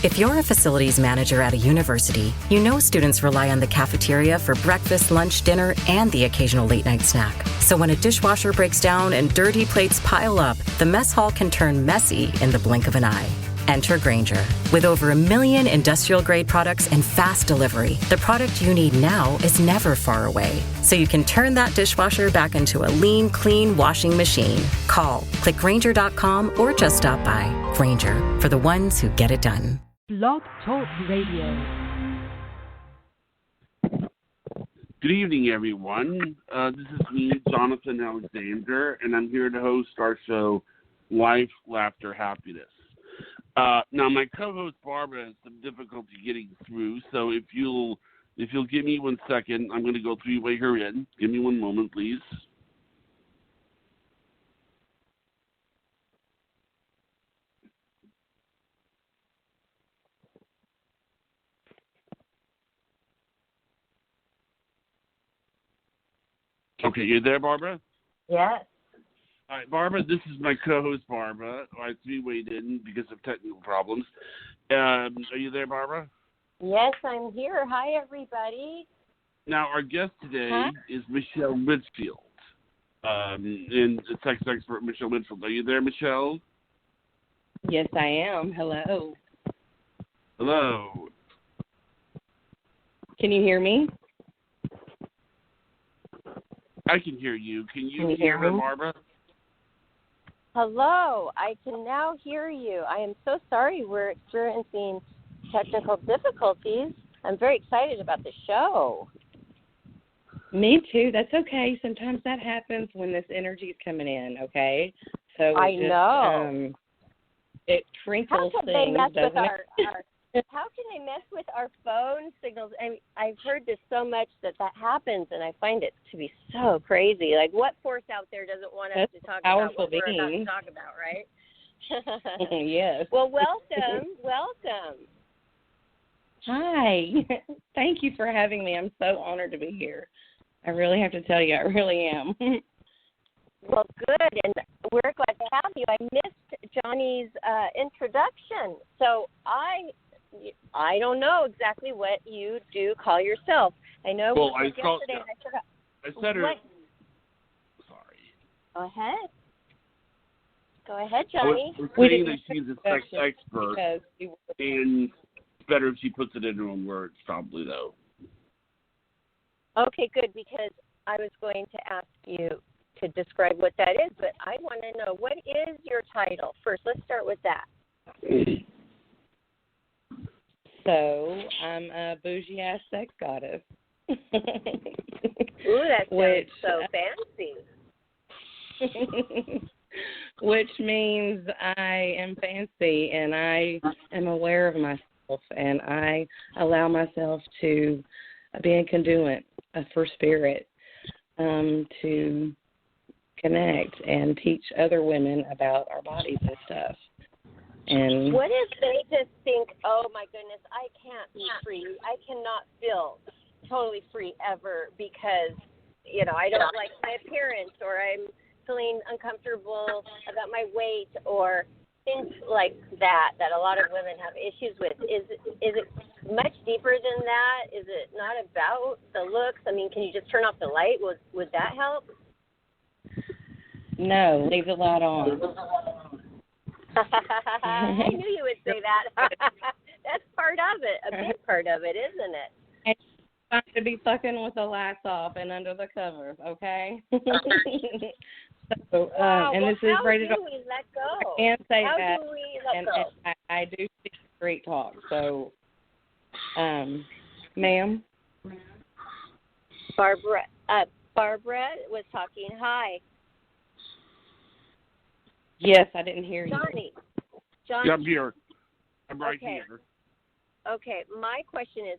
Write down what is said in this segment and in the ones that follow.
If you're a facilities manager at a university, you know students rely on the cafeteria for breakfast, lunch, dinner, and the occasional late-night snack. So when a dishwasher breaks down and dirty plates pile up, the mess hall can turn messy in the blink of an eye. Enter Grainger. With over 1 million industrial-grade products and fast delivery, the product you need now is never far away. So you can turn that dishwasher back into a lean, clean washing machine. Call, click Grainger.com, or just stop by. Grainger, for the ones who get it done. Blog Talk Radio. Good evening, everyone. This is me, Jonathan Alexander, and I'm here to host our show, Life, Laughter, Happiness. Now, my co-host Barbara has some difficulty getting through, so if you'll give me 1 second, I'm going to go three-way her in. Give me one moment, please. Okay, you there, Barbara? Yes. All right, Barbara, this is my co-host, Barbara. I three-wayed in because of technical problems. Are you there, Barbara? Yes, I'm here. Hi, everybody. Now, our guest today is Michelle Whitfield, and sex expert Michelle Whitfield. Are you there, Michelle? Yes, I am. Hello. Hello. Can you hear me? I can hear you. Can you hear her, Barbara? Hello. I can now hear you. I am so sorry we're experiencing technical difficulties. I'm very excited about the show. Me too. That's okay. Sometimes that happens when this energy is coming in, okay? So I know. It crinkles things, doesn't it? How can they mess with our phone signals? I mean, I've heard this so much that happens, and I find it to be so crazy. Like, what force out there doesn't want us to talk about what we're about to talk about, right? Yes. Well, welcome. Hi. Thank you for having me. I'm so honored to be here. I really have to tell you, I really am. Well, good, and we're glad to have you. I missed Johnny's introduction, so I don't know exactly what you do call yourself. I know I forgot. I said her. What? Sorry. Go ahead, Johnny. We're saying that she's a sex expert, and it's better if she puts it in her own words, probably, though. Okay, good, because I was going to ask you to describe what that is, but I want to know, what is your title? First, let's start with that. So, I'm a bougie-ass sex goddess. Ooh, that sounds so fancy. Which means I am fancy, and I am aware of myself, and I allow myself to be a conduit for spirit, to connect and teach other women about our bodies and stuff. And what if they just think, oh my goodness, I can't be free. I cannot feel totally free ever because, I don't like my appearance, or I'm feeling uncomfortable about my weight, or things like that a lot of women have issues with. Is it much deeper than that? Is it not about the looks? I mean, can you just turn off the light? Would that help? No, leave the light on. I knew you would say that. That's part of it, a big part of it, isn't it? And it's fine to be fucking with the lights off and under the covers, okay? So, and this is rated. How do we let go? I can't say how that. How do we let go? And I do speak straight talk. So, ma'am. Barbara was talking. Hi. Yes, I didn't hear you. Johnny. Yeah, I'm here. I'm right here. Okay, my question is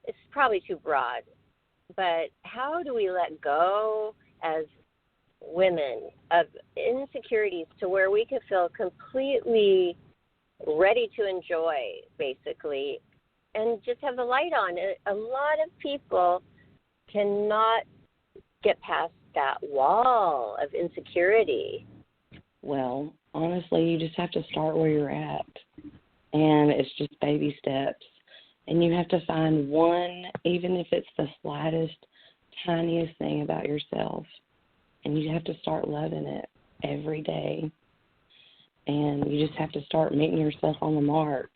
it's probably too broad, but how do we let go as women of insecurities to where we can feel completely ready to enjoy, basically, and just have the light on? A lot of people cannot get past that wall of insecurity. Well, honestly, you just have to start where you're at and it's just baby steps. And you have to find one, even if it's the slightest, tiniest thing about yourself, and you have to start loving it every day. And you just have to start meeting yourself on the mark.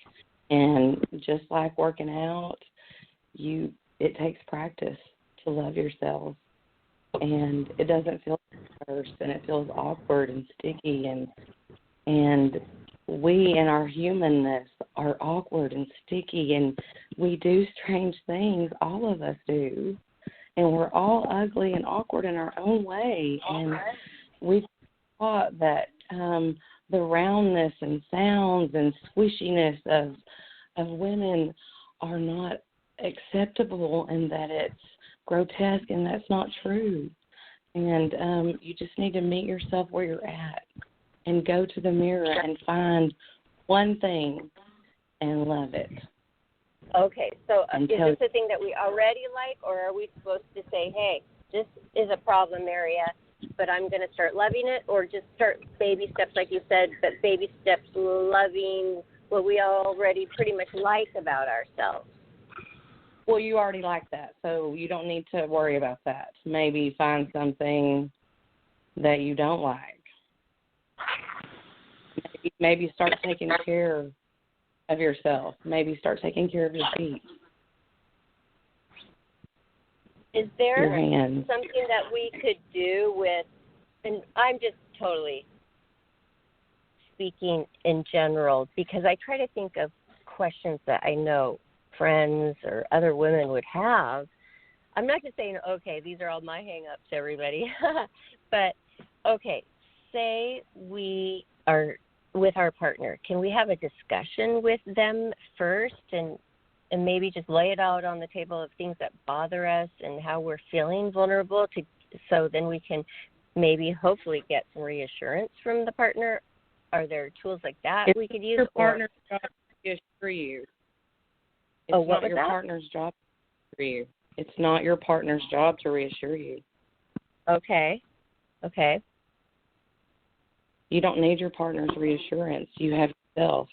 And just like working out, it takes practice to love yourself. And it doesn't feel at first, and it feels awkward and sticky, and we in our humanness are awkward and sticky, and we do strange things. All of us do, and we're all ugly and awkward in our own way. And we've thought that the roundness and sounds and squishiness of women are not acceptable, and that it's grotesque, and that's not true. And you just need to meet yourself where you're at and go to the mirror and find one thing and love it. Okay, so is this a thing that we already like, or are we supposed to say, hey, this is a problem area, but I'm going to start loving it, or just start baby steps, like you said, but baby steps loving what we already pretty much like about ourselves? Well, you already like that, so you don't need to worry about that. Maybe find something that you don't like. Maybe start taking care of yourself. Maybe start taking care of your feet. Is there your hands. something that we could do with, and I'm just totally speaking in general, because I try to think of questions that I know friends or other women would have. I'm not just saying, okay, these are all my hang-ups, everybody. But, okay, say we are with our partner. Can we have a discussion with them first and maybe just lay it out on the table of things that bother us and how we're feeling vulnerable, so then we can maybe hopefully get some reassurance from the partner? Are there tools like that we could use? Your partner's job to reassure you. It's not your partner's job to reassure you. It's not your partner's job to reassure you. Okay. You don't need your partner's reassurance. You have yourself.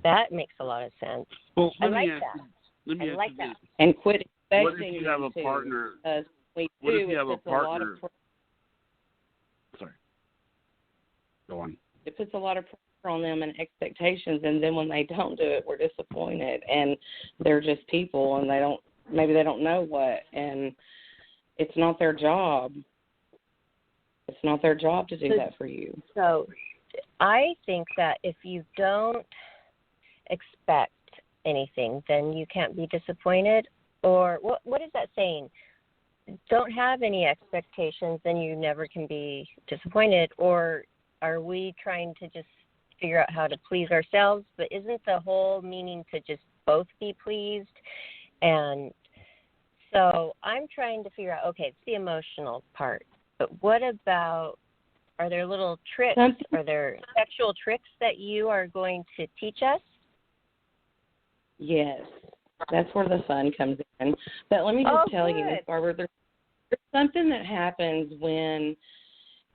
That makes a lot of sense. Well, I like that. And quit expecting what if you have a partner? What if you have a partner? Sorry. Go on. It puts a lot of pressure on them and expectations, and then when they don't do it, we're disappointed. And they're just people, and they don't know what, and it's not their job. It's not their job to do that for you. So I think that if you don't expect anything, then you can't be disappointed. Or what is that saying? Don't have any expectations, then you never can be disappointed. Or are we trying to just figure out how to please ourselves? But isn't the whole meaning to just both be pleased? And so I'm trying to figure out, okay, it's the emotional part. But what about, are there little tricks? Are there sexual tricks that you are going to teach us? Yes, that's where the fun comes in. But let me just tell you, Ms. Barber, there's something that happens when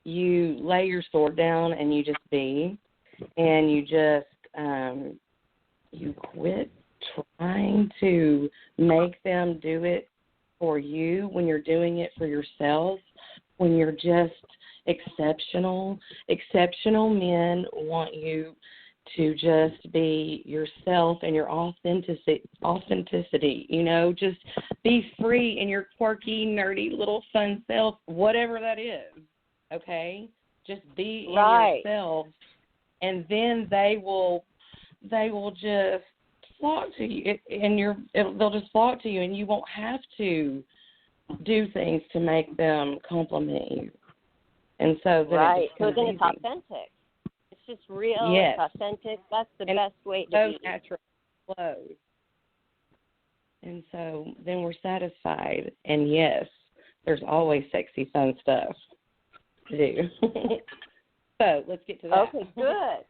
you lay your sword down and you just be, and you just you quit trying to make them do it for you when you're doing it for yourself, when you're just exceptional. Exceptional men want you to just be yourself and your authenticity, just be free in your quirky, nerdy, little fun self, whatever that is, okay? Just be in yourself, and then they will just flock to you, and they'll just flock to you, and you won't have to do things to make them compliment you. And so then so then it's authentic. It's just real. Yes. It's authentic. That's the best way to be. Natural flows. And so then we're satisfied. And yes, there's always sexy, fun stuff to do. So let's get to that. Okay, good.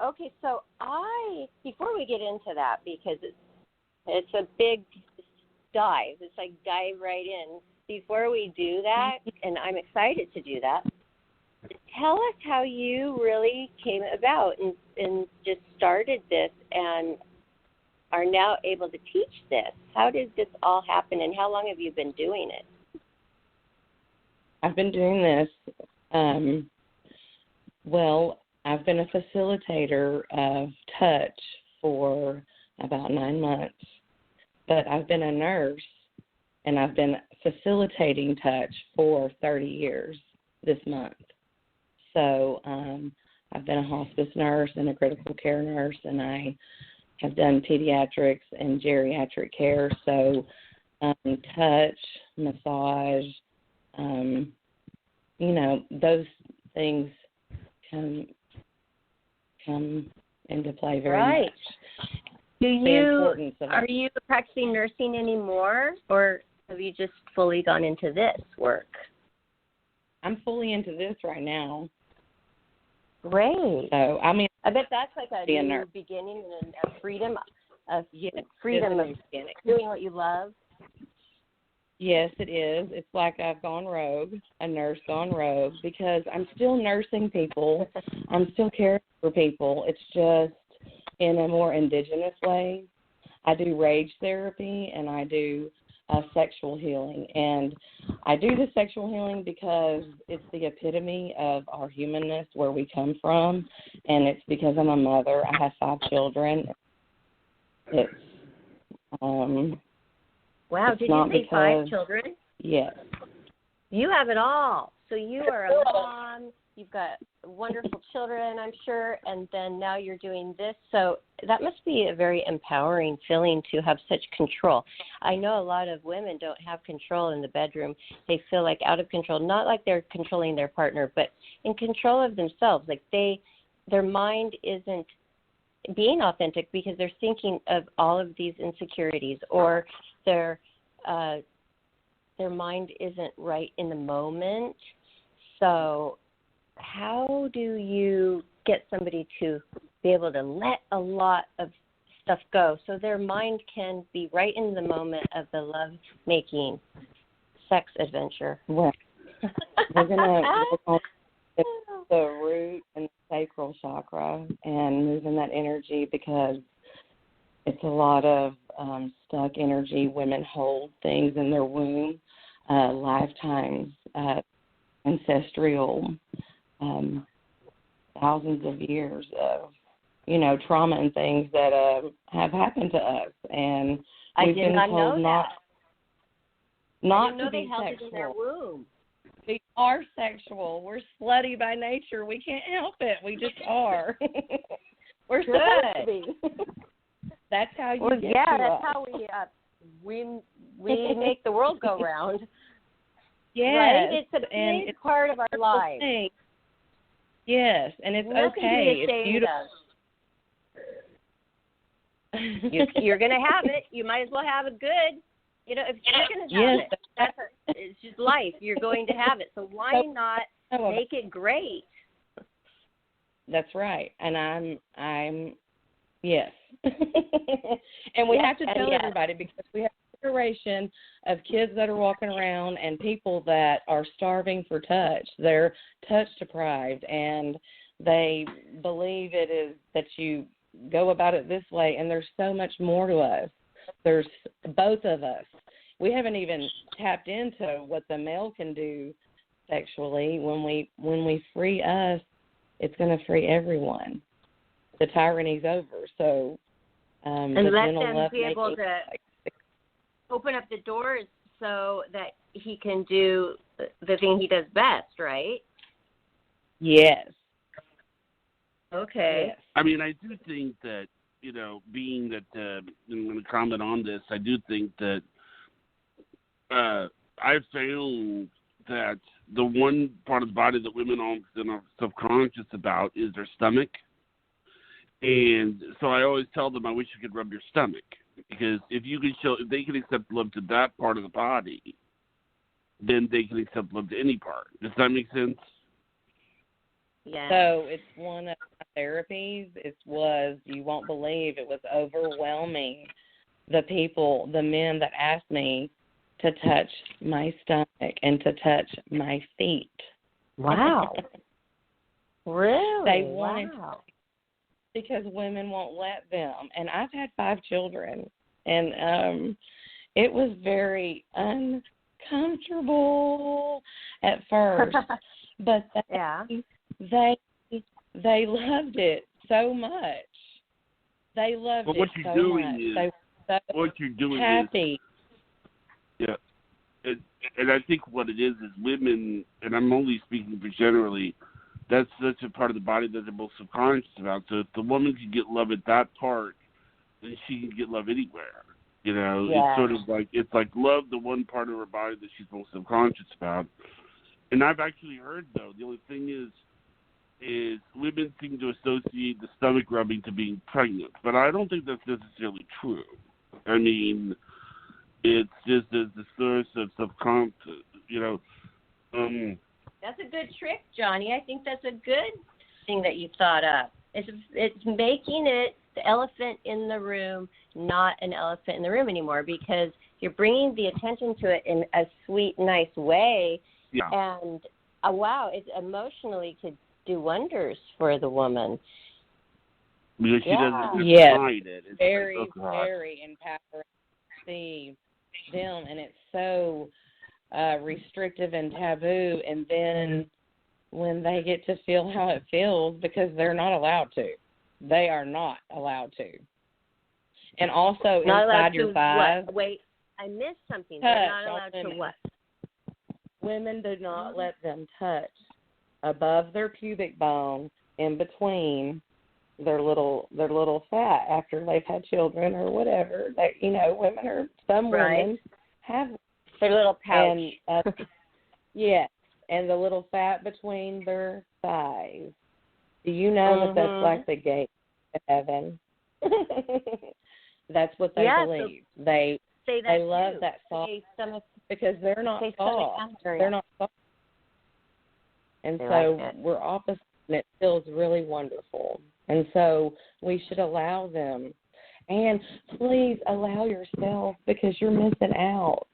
Okay, so before we get into that, because it's a big dive. It's like dive right in. Before we do that, and I'm excited to do that, tell us how you really came about and just started this and are now able to teach this. How did this all happen, and how long have you been doing it? I've been doing this, I've been a facilitator of touch for about 9 months, but I've been a nurse, and I've been facilitating touch for 30 years this month. So I've been a hospice nurse and a critical care nurse, and I have done pediatrics and geriatric care. So touch, massage, those things come into play very much. Are you practicing nursing anymore, or have you just fully gone into this work? I'm fully into this right now. Great. So, I bet that's like a new beginning and a freedom of doing what you love. Yes, it is. It's like I've gone rogue, a nurse gone rogue, because I'm still nursing people. I'm still caring for people. It's just in a more indigenous way. I do rage therapy, and I do sexual healing. And I do the sexual healing because it's the epitome of our humanness, where we come from, and it's because I'm a mother. I have 5 children. It's wow, did you say 5 children? Yes. You have it all. So you are a mom, you've got wonderful children, I'm sure, and then now you're doing this. So that must be a very empowering feeling to have such control. I know a lot of women don't have control in the bedroom. They feel like out of control, not like they're controlling their partner, but in control of themselves. Like their mind isn't being authentic because they're thinking of all of these insecurities, or their mind isn't right in the moment. So how do you get somebody to be able to let a lot of stuff go so their mind can be right in the moment of the love-making sex adventure? Well, we're going to work on the root and the sacral chakra and moving that energy, because it's a lot of stuck energy. Women hold things in their womb, lifetimes, ancestral, thousands of years of, trauma and things that have happened to us. And we've been told not to be held sexual. it in their womb. We are sexual. We're slutty by nature. We can't help it. We just are. We're supposed to be. That's how you get to that's us. how we make the world go round. Yes. Right? It's a big part of our lives. Yes, and it's nothing okay. To be ashamed It's of. You're going to have it. You might as well have it good. If you're going to have it, it's just life. You're going to have it. So why not make it great? That's right. And I'm yes. And we have to tell everybody, because we have a generation of kids that are walking around and people that are starving for touch. They're touch deprived, and they believe it is that you go about it this way, and there's so much more to us. There's both of us. We haven't even tapped into what the male can do sexually. When we free us, it's going to free everyone. The tyranny's over. So and let them be able to open up the doors so that he can do the thing he does best, right? Yes. Okay. Yes. I mean, I do think that, being that I'm going to comment on this, I do think that I've found that the one part of the body that women are subconscious about is their stomach. And so I always tell them, I wish you could rub your stomach, because if they can accept love to that part of the body, then they can accept love to any part. Does that make sense? Yeah. So it's one of my therapies. You won't believe, it was overwhelming. The men that asked me to touch my stomach and to touch my feet. Wow. Really? They wanted wow. because women won't let them. And I've had 5 children, and it was very uncomfortable at first, but they loved it so much. They loved but what it you're so doing much. is, They were so what you're doing happy. is, yeah, and I think what it is women, and I'm only speaking for generally, that's such a part of the body that they're most subconscious about. So if the woman can get love at that part, then she can get love anywhere. You know, it's sort of like, it's like love the one part of her body that she's most subconscious about. And I've actually heard, though, the only thing is women seem to associate the stomach rubbing to being pregnant. But I don't think that's necessarily true. I mean, it's just as the source of subconscious, you know. That's a good trick, Johnny. I think that's a good thing that you thought up. It's making it the elephant in the room, not an elephant in the room anymore, because you're bringing the attention to it in a sweet, nice way. Yeah. And, wow, it emotionally could do wonders for the woman. Because she doesn't have to hide it. It's very, like, very empowering to see them, and it's so restrictive and taboo, and then when they get to feel how it feels, because they're not allowed to. They are not allowed to. And also not inside your thighs. Wait, I missed something. They're not allowed to what? Women do not let them touch above their pubic bone, in between their little fat after they've had children or whatever. They, some women have their little pouch. And, yes, and the little fat between their thighs. Do you know that that's like the gate to heaven? That's what they believe. So they say that love too. that soft because they're not soft. They're not soft. And so we're opposite, and it feels really wonderful. And so we should allow them. And please allow yourself, because you're missing out.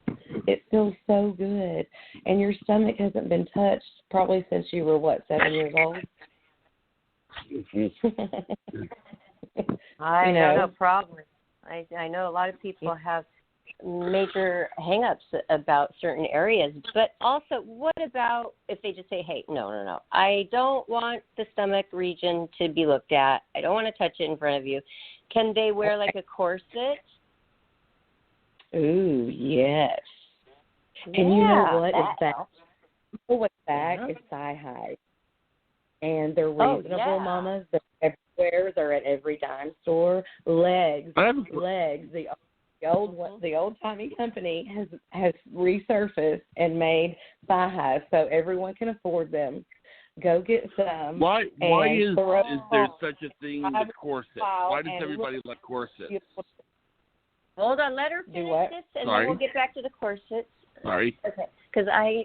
It feels so good. And your stomach hasn't been touched probably since you were, 7 years old? I know problems. I know a lot of people have major hang-ups about certain areas. But also, what about if they just say, hey, no, I don't want the stomach region to be looked at. I don't want to touch it in front of you. Can they wear like a corset? Ooh, yes. And you know what? What's back is thigh-high. And they're reasonable, mamas. They're everywhere. They're at every dime store. Legs. The old-timey company has resurfaced and made thigh-highs so everyone can afford them. Go get some. Why is there such a thing as corset? Why does everybody like corsets? Hold on, let her finish this, and then we'll get back to the corsets. Sorry. Okay, because I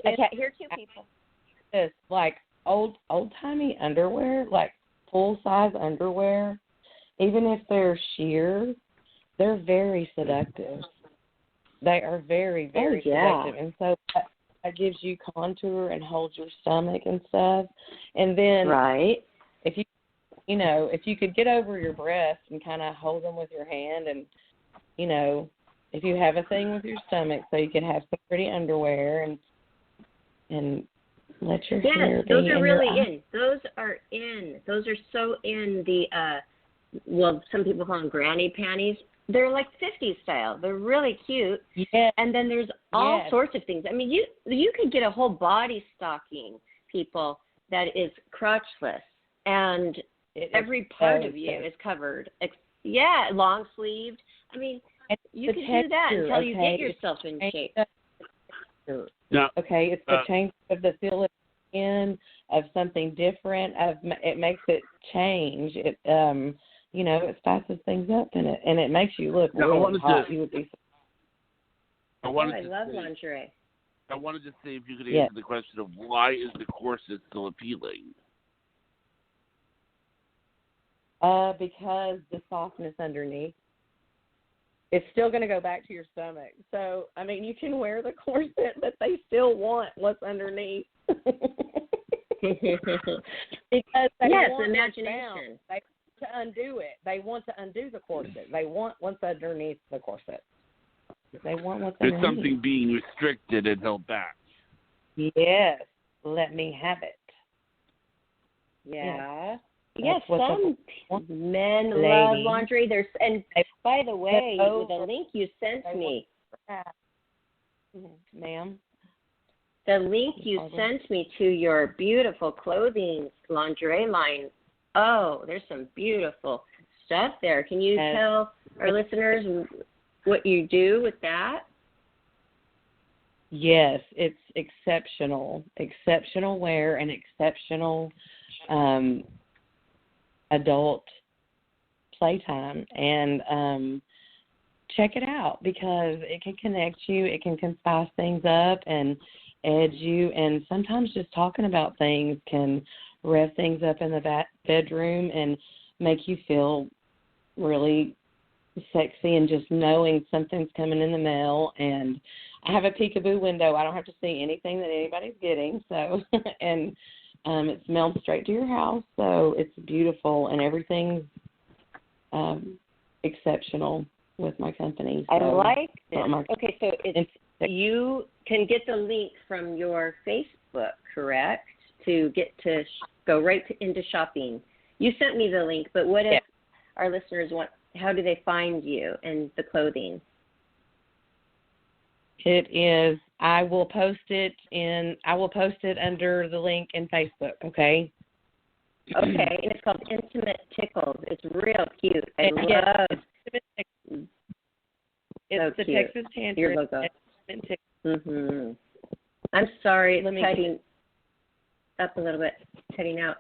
can't hear two people. It's like old-timey underwear, like full-size underwear, even if they're sheer, they're very seductive. They are very, very seductive. And so that gives you contour and holds your stomach and stuff. And then if you could get over your breasts and kind of hold them with your hand, and, if you have a thing with your stomach, so you can have some pretty underwear and let your hair be. Those are really in. Those are in. Those are so in the, some people call them granny panties. They're like 50s style. They're really cute. Yes. And then there's all sorts of things. I mean, you could get a whole body stocking, people, that is crotchless. And every part of you is covered. Long sleeved. I mean, you can do that until you get yourself in shape. Yeah. Okay, it's the change of the feel of skin, of something different. It makes it change. It it spices things up in it, and it makes you look really hot. You would be. I love lingerie. I wanted to see if you could answer the question of why is the corset still appealing? Because the softness underneath. It's still going to go back to your stomach. So, I mean, you can wear the corset, but they still want what's underneath. Because they yes, want imagination. They want to undo it. They want to undo the corset. They want what's underneath the corset. They want what's There's underneath. something being restricted and held back. Yes, let me have it. Yeah. Yes, some men love lingerie. And by the way, the link you sent me, ma'am, the link you sent me to your beautiful clothing lingerie line. Oh, there's some beautiful stuff there. Can you tell our listeners what you do with that? Yes, it's exceptional wear and exceptional adult playtime, and check it out because it can connect you, it can spice things up and edge you, and sometimes just talking about things can rev things up in the bedroom and make you feel really sexy, and just knowing something's coming in the mail. And I have a peekaboo window. I don't have to see anything that anybody's getting, so and it's mailed straight to your house, so it's beautiful, and everything's exceptional with my company. So, I like this. Okay, so you can get the link from your Facebook, correct? To get to go right into shopping. You sent me the link, but what if our listeners want? How do they find you and the clothing? It is. I will post it under the link in Facebook. Okay. Okay, and it's called Intimate Tickles. It's real cute. I love. It's the cute. Texas Tantress. Your logo. I'm sorry, it's cutting up a little bit, cutting out.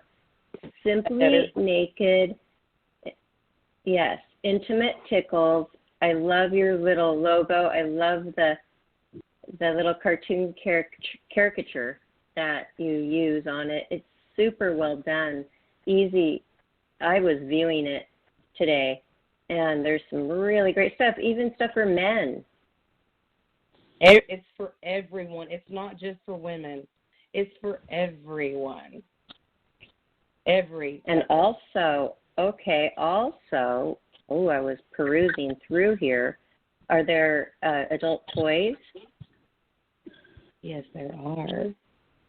Simply Naked. Yes, Intimate Tickles. I love your little logo. I love the little cartoon caricature that you use on it. It's super well done, easy. I was viewing it today, and there's some really great stuff, even stuff for men. It's for everyone. It's not just for women. It's for everyone. And also, I was perusing through here. Are there adult toys? Yes, there are.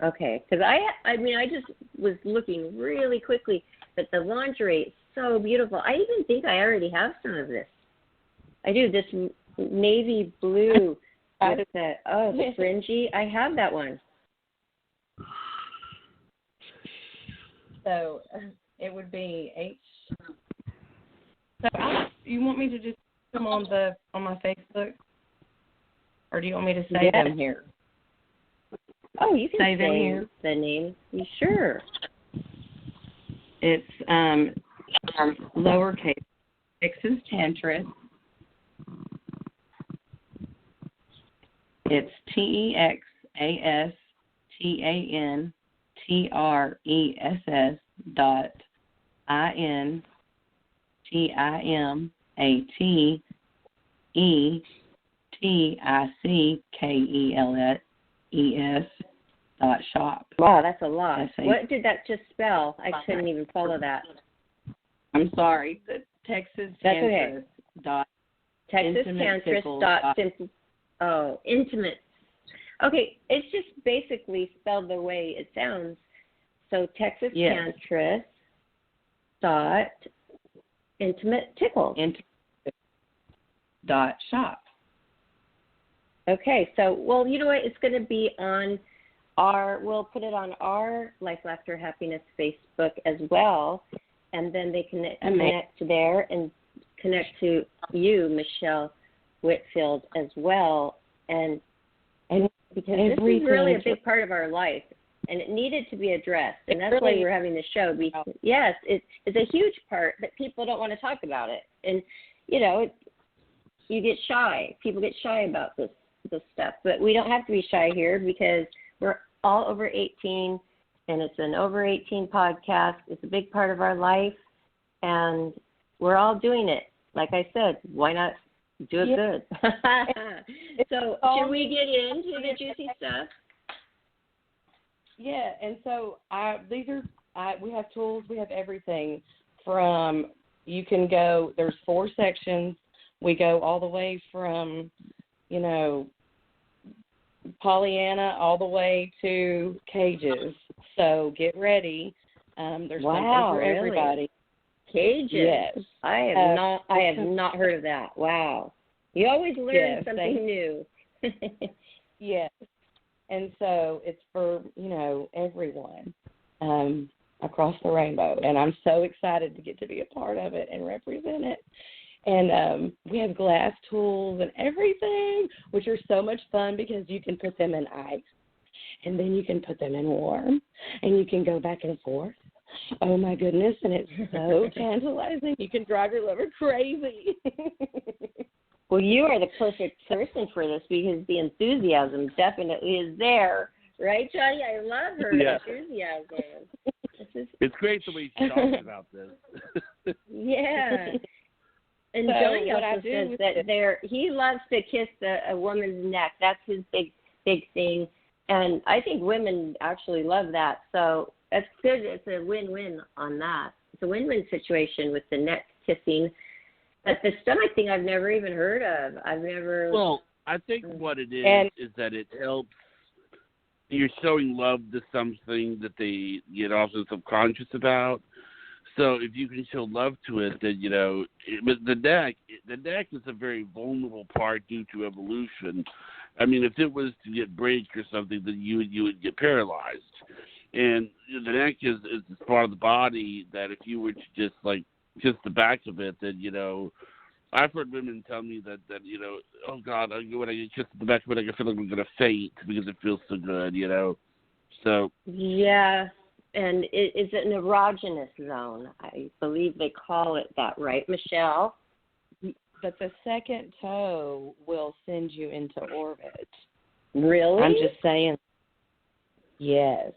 Okay, because I just was looking really quickly, but the lingerie is so beautiful. I even think I already have some of this. I do, this navy blue with the fringy. I have that one. So it would be So you want me to just put them on my Facebook, or do you want me to say them here? Oh, you can say them here. The name. Sure. It's lowercase Texas Tantress. It's TexasTantress.INTIMATICKELES.shop. Wow, that's a lot. What did that just spell? I couldn't even follow that. I'm sorry. The Texas Tantress. Texas Tantress. Intimate. Okay, it's just basically spelled the way it sounds. So Texas Tantress .Intimate Tickles. .shop. Okay, so, well, you know what? It's going to be on we'll put it on our Life, Laughter, Happiness Facebook as well, and then they can connect to there and connect to you, Michelle Whitfield, as well, and because this is really a big part of our life, and it needed to be addressed, and that's why we're having the show. Yes, it's a huge part, but people don't want to talk about it, and you get shy. People get shy about this stuff, but we don't have to be shy here because we're all over 18, and it's an over 18 podcast. It's a big part of our life, and we're all doing it. Like I said, why not do it good? So should we get into the juicy stuff? Yeah, and so we have tools, we have everything from, you can go, there's 4 sections. We go all the way from, Pollyanna all the way to cages. So get ready. There's something for everybody. Cages. Yes. I have not heard of that. Wow. You always learn something new. Yes. And so it's for, everyone across the rainbow. And I'm so excited to get to be a part of it and represent it. And we have glass tools and everything, which are so much fun because you can put them in ice, and then you can put them in warm, and you can go back and forth. Oh, my goodness, and it's so tantalizing. You can drive your lover crazy. Well, you are the perfect person for this because the enthusiasm definitely is there. Right, Johnny? I love her enthusiasm. It's great the way she talks about this. Yeah. And so Johnny also says that he loves to kiss a woman's neck. That's his big thing. And I think women actually love that. So that's good. It's a win-win on that. It's a win-win situation with the neck kissing. But the stomach thing I've never even heard of. Well, I think what it is that it helps. You're showing love to something that they get also subconscious about. So if you can show love to it, then, with the neck is a very vulnerable part due to evolution. I mean, if it was to get break or something, then you would get paralyzed. And the neck is part of the body that if you were to just the back of it, then, I've heard women tell me that oh God, when I get kissed at the back of it, I feel like I'm going to faint because it feels so good, So. Yeah. And it's an erogenous zone. I believe they call it that, right, Michelle? But the second toe will send you into orbit. Really? I'm just saying. Yes.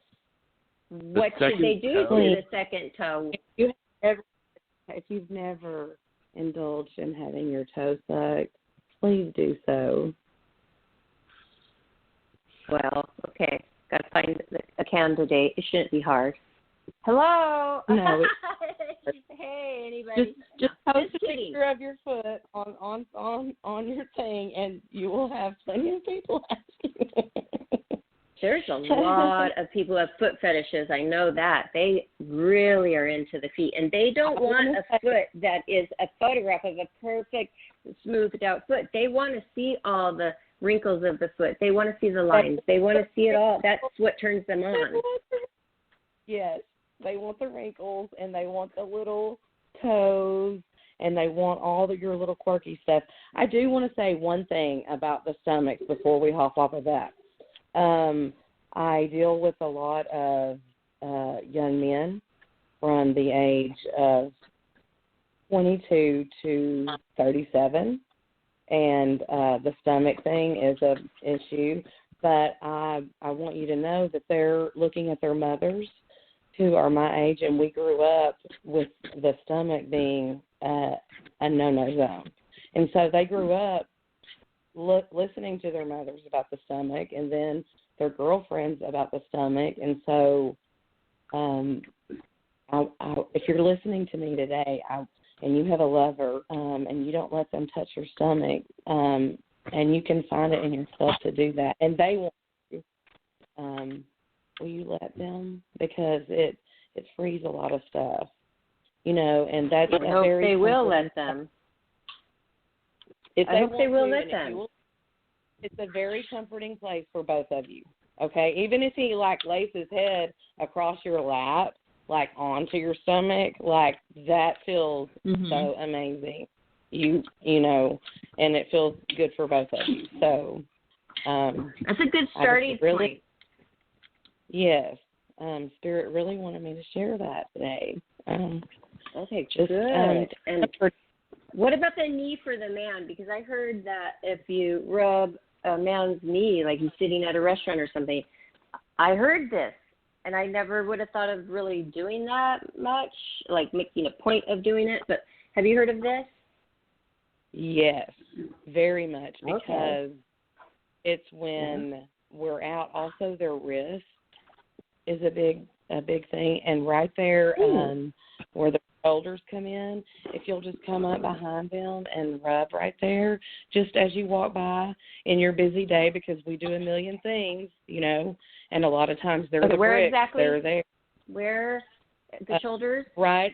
What should they do to the second toe? If you've never indulged in having your toe sucked, please do so. Well, okay. Got to find a candidate. It shouldn't be hard. Hello. No. Hey, anybody? Just post a picture of your foot on your thing, and you will have plenty of people asking. There's a lot of people who have foot fetishes. I know that. They really are into the feet, and they don't want a foot that is a photograph of a perfect, smoothed out foot. They want to see all the wrinkles of the foot. They want to see the lines. They want to see it all. That's what turns them on. Yes, they want the wrinkles, and they want the little toes, and they want all your little quirky stuff. I do want to say one thing about the stomachs before we hop off of that. I deal with a lot of young men from the age of 22 to 37. And the stomach thing is an issue. But I want you to know that they're looking at their mothers who are my age, and we grew up with the stomach being a no-no zone. And so they grew up listening to their mothers about the stomach and then their girlfriends about the stomach. And so if you're listening to me today, and you have a lover, and you don't let them touch your stomach, and you can find it in yourself to do that, and they want to, will you let them? Because it frees a lot of stuff, and that's I hope they will let them. I hope they will let them. It's a very comforting place for both of you, okay? Even if he, lays his head across your lap, onto your stomach, that feels so amazing. You and it feels good for both of you. So that's a good starting point. Yes. Spirit really wanted me to share that today. Okay, good. And what about the knee for the man? Because I heard that if you rub a man's knee, like he's sitting at a restaurant or something, I heard this. And I never would have thought of really doing that much, making a point of doing it. But have you heard of this? Yes, very much, because it's when we're out. Also, their wrist, is a big thing, and right there where the shoulders come in, if you'll just come up behind them and rub right there, just as you walk by in your busy day, because we do a million things, you know, and a lot of times they're the where bricks, exactly? they're there. Where the shoulders? Right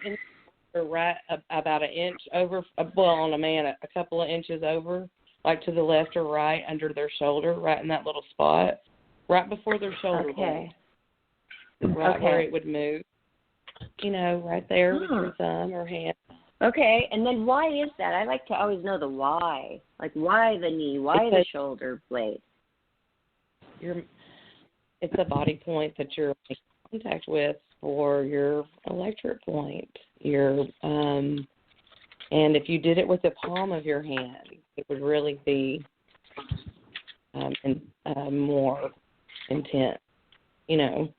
about an inch over, well, on a man, a couple of inches over, like to the left or right under their shoulder, right in that little spot, right before their shoulder blade, right where it would move. You know, right there with your thumb or hand. Okay, and then why is that? I like to always know the why. Like, why the knee? Why the shoulder blade? It's a body point that you're making contact with for your electric point. And if you did it with the palm of your hand, it would really be more intense, you know.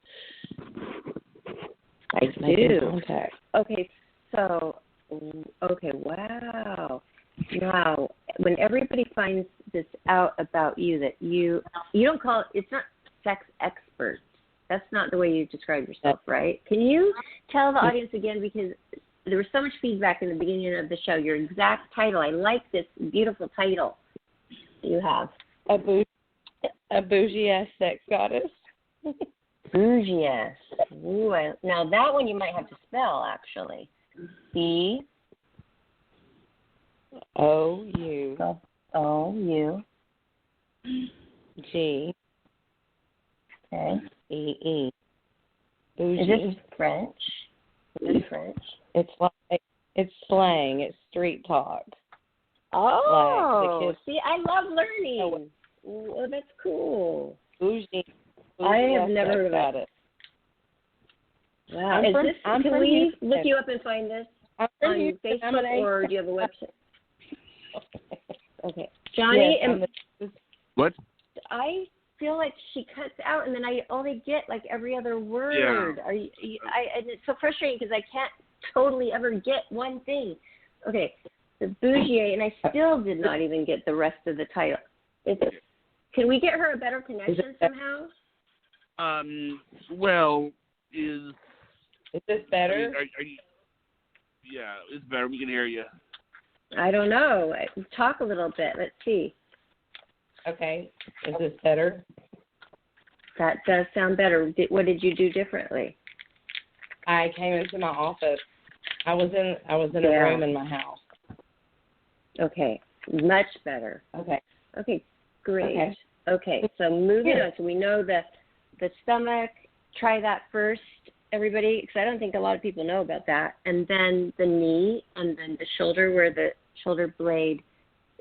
I do. Contact. Okay, wow. Now, when everybody finds this out about you, that you don't call it, it's not sex expert. That's not the way you describe yourself, right? Can you tell the audience again, because there was so much feedback in the beginning of the show, your exact title. I like this beautiful title you have. A bougie-ass sex goddess. Bougie-ass. Ooh, now that one you might have to spell, actually. B-O-U. G. Okay. E-E. Bougie. Is this French? French? It's slang. It's street talk. Oh, like see, I love learning. Oh, that's cool. Bougie. I have never heard about it. Wow. Can we look you up and find this on Facebook, or do you have a website? Okay. Johnny, what? I feel like she cuts out, and then I only get like every other word. Yeah. And it's so frustrating because I can't totally ever get one thing. Okay, the bougie, and I still did not even get the rest of the title. Can we get her a better connection somehow? Well, is this better? Are you, yeah, it's better. We can hear you. I don't know. Talk a little bit. Let's see. Okay. Is this better? That does sound better. What did you do differently? I came into my office. I was in a room in my house. Okay. Much better. Okay. Okay. Great. Okay. So moving on. So we know the stomach. Try that first, everybody, because I don't think a lot of people know about that. And then the knee, and then the shoulder, where the shoulder blade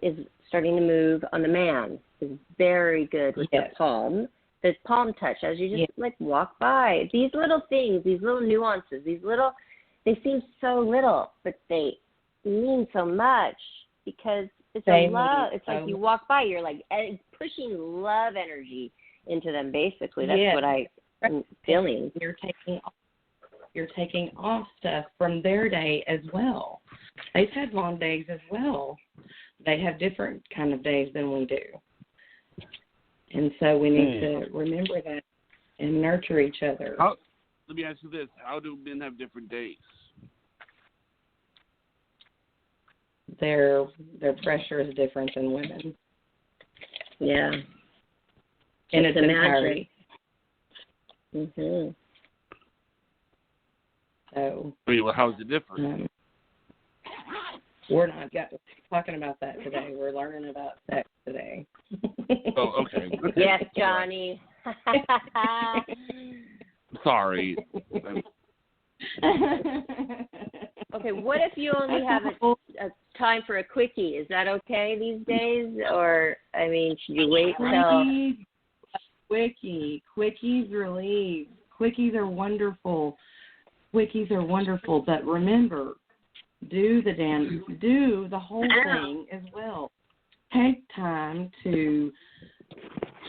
is starting to move on the man, is very good with the palm. The palm touch, as you just like walk by. These little things, these little nuances, they seem so little, but they mean so much, because it's a love. It's like you walk by, you're like pushing love energy into them, basically. That's what I'm feeling. You're taking off stuff from their day as well. They've had long days as well. They have different kind of days than we do. And so we need to remember that and nurture each other. Let me ask you this. How do men have different days? Their pressure is different than women. Yeah. In its entirety. Mm-hmm. So, well, how is it different? We're not talking about that today. We're learning about sex today. Oh, okay. Yes, Johnny. Sorry. Okay, what if you only have a time for a quickie? Is that okay these days? Or, I mean, should you wait till... Quickies relieve. Quickies are wonderful. But remember, do the whole thing as well. Take time to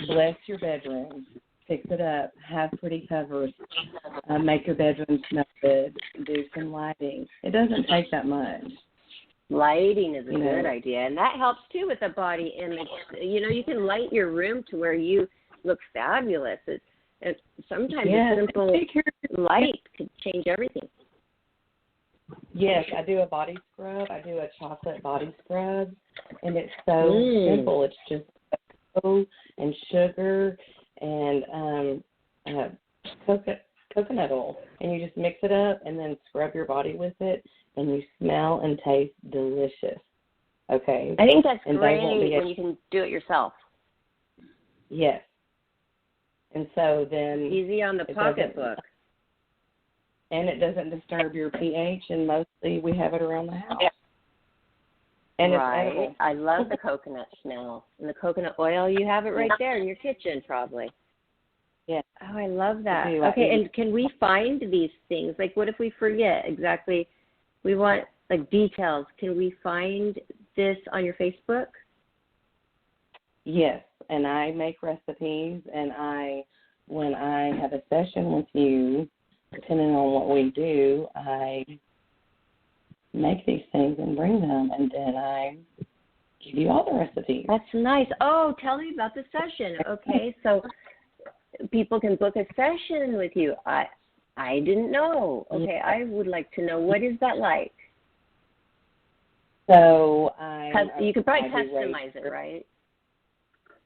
bless your bedroom, fix it up, have pretty covers, make your bedroom smell good, do some lighting. It doesn't take that much. Lighting is a good idea, and that helps too with the body image. You can light your room to where you look fabulous. Sometimes a simple light could change everything. Yes, I do a body scrub. I do a chocolate body scrub, and it's so simple. It's just cocoa and sugar and coconut oil, and you just mix it up and then scrub your body with it, and you smell and taste delicious. Okay. I think that's and great when you can do it yourself. Yes. And so then easy on the pocketbook. And it doesn't disturb your pH, and mostly we have it around the house. Yeah. And right. It's edible. I love the coconut smell. And the coconut oil, you have it right there in your kitchen probably. Yeah. Oh, I love that. Okay, and can we find these things? Like, what if we forget exactly? We want, like, details. Can we find this on your Facebook? Yes, and I make recipes, and when I have a session with you, depending on what we do, I make these things and bring them, and then I give you all the recipes. That's nice. Oh, tell me about the session. Okay, so people can book a session with you. I didn't know. Okay, I would like to know, what is that like? So you could probably customize it, right?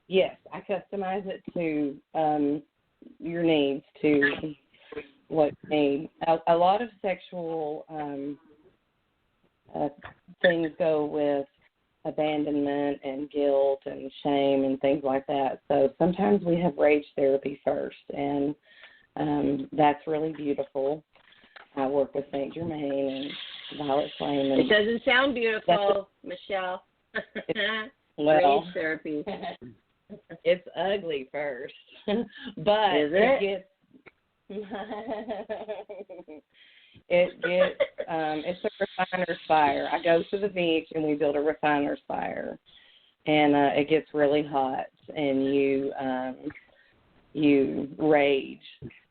Yes, I customize it to your needs, to what you need. A lot of sexual things go with abandonment and guilt and shame and things like that. So sometimes we have rage therapy first, and that's really beautiful. I work with St. Germain and Violet Flame. It doesn't sound beautiful, Michelle. Well, rage therapy. It's ugly first, but is it? It's a refiner's fire. I go to the beach and we build a refiner's fire, and it gets really hot, and you rage.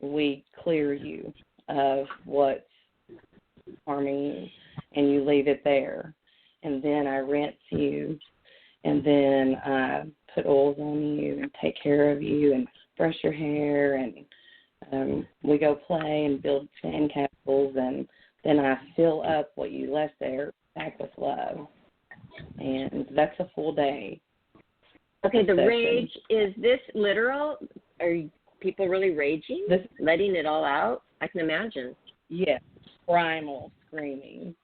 We clear you of what's harming you, and you leave it there, and then I rinse you, and then I put oils on you and take care of you and brush your hair, and we go play and build sandcastles, and then I fill up what you left there back with love. And that's a full day. Okay, the rage, is this literal? Are people really raging? Letting it all out? I can imagine. Yes, primal screaming.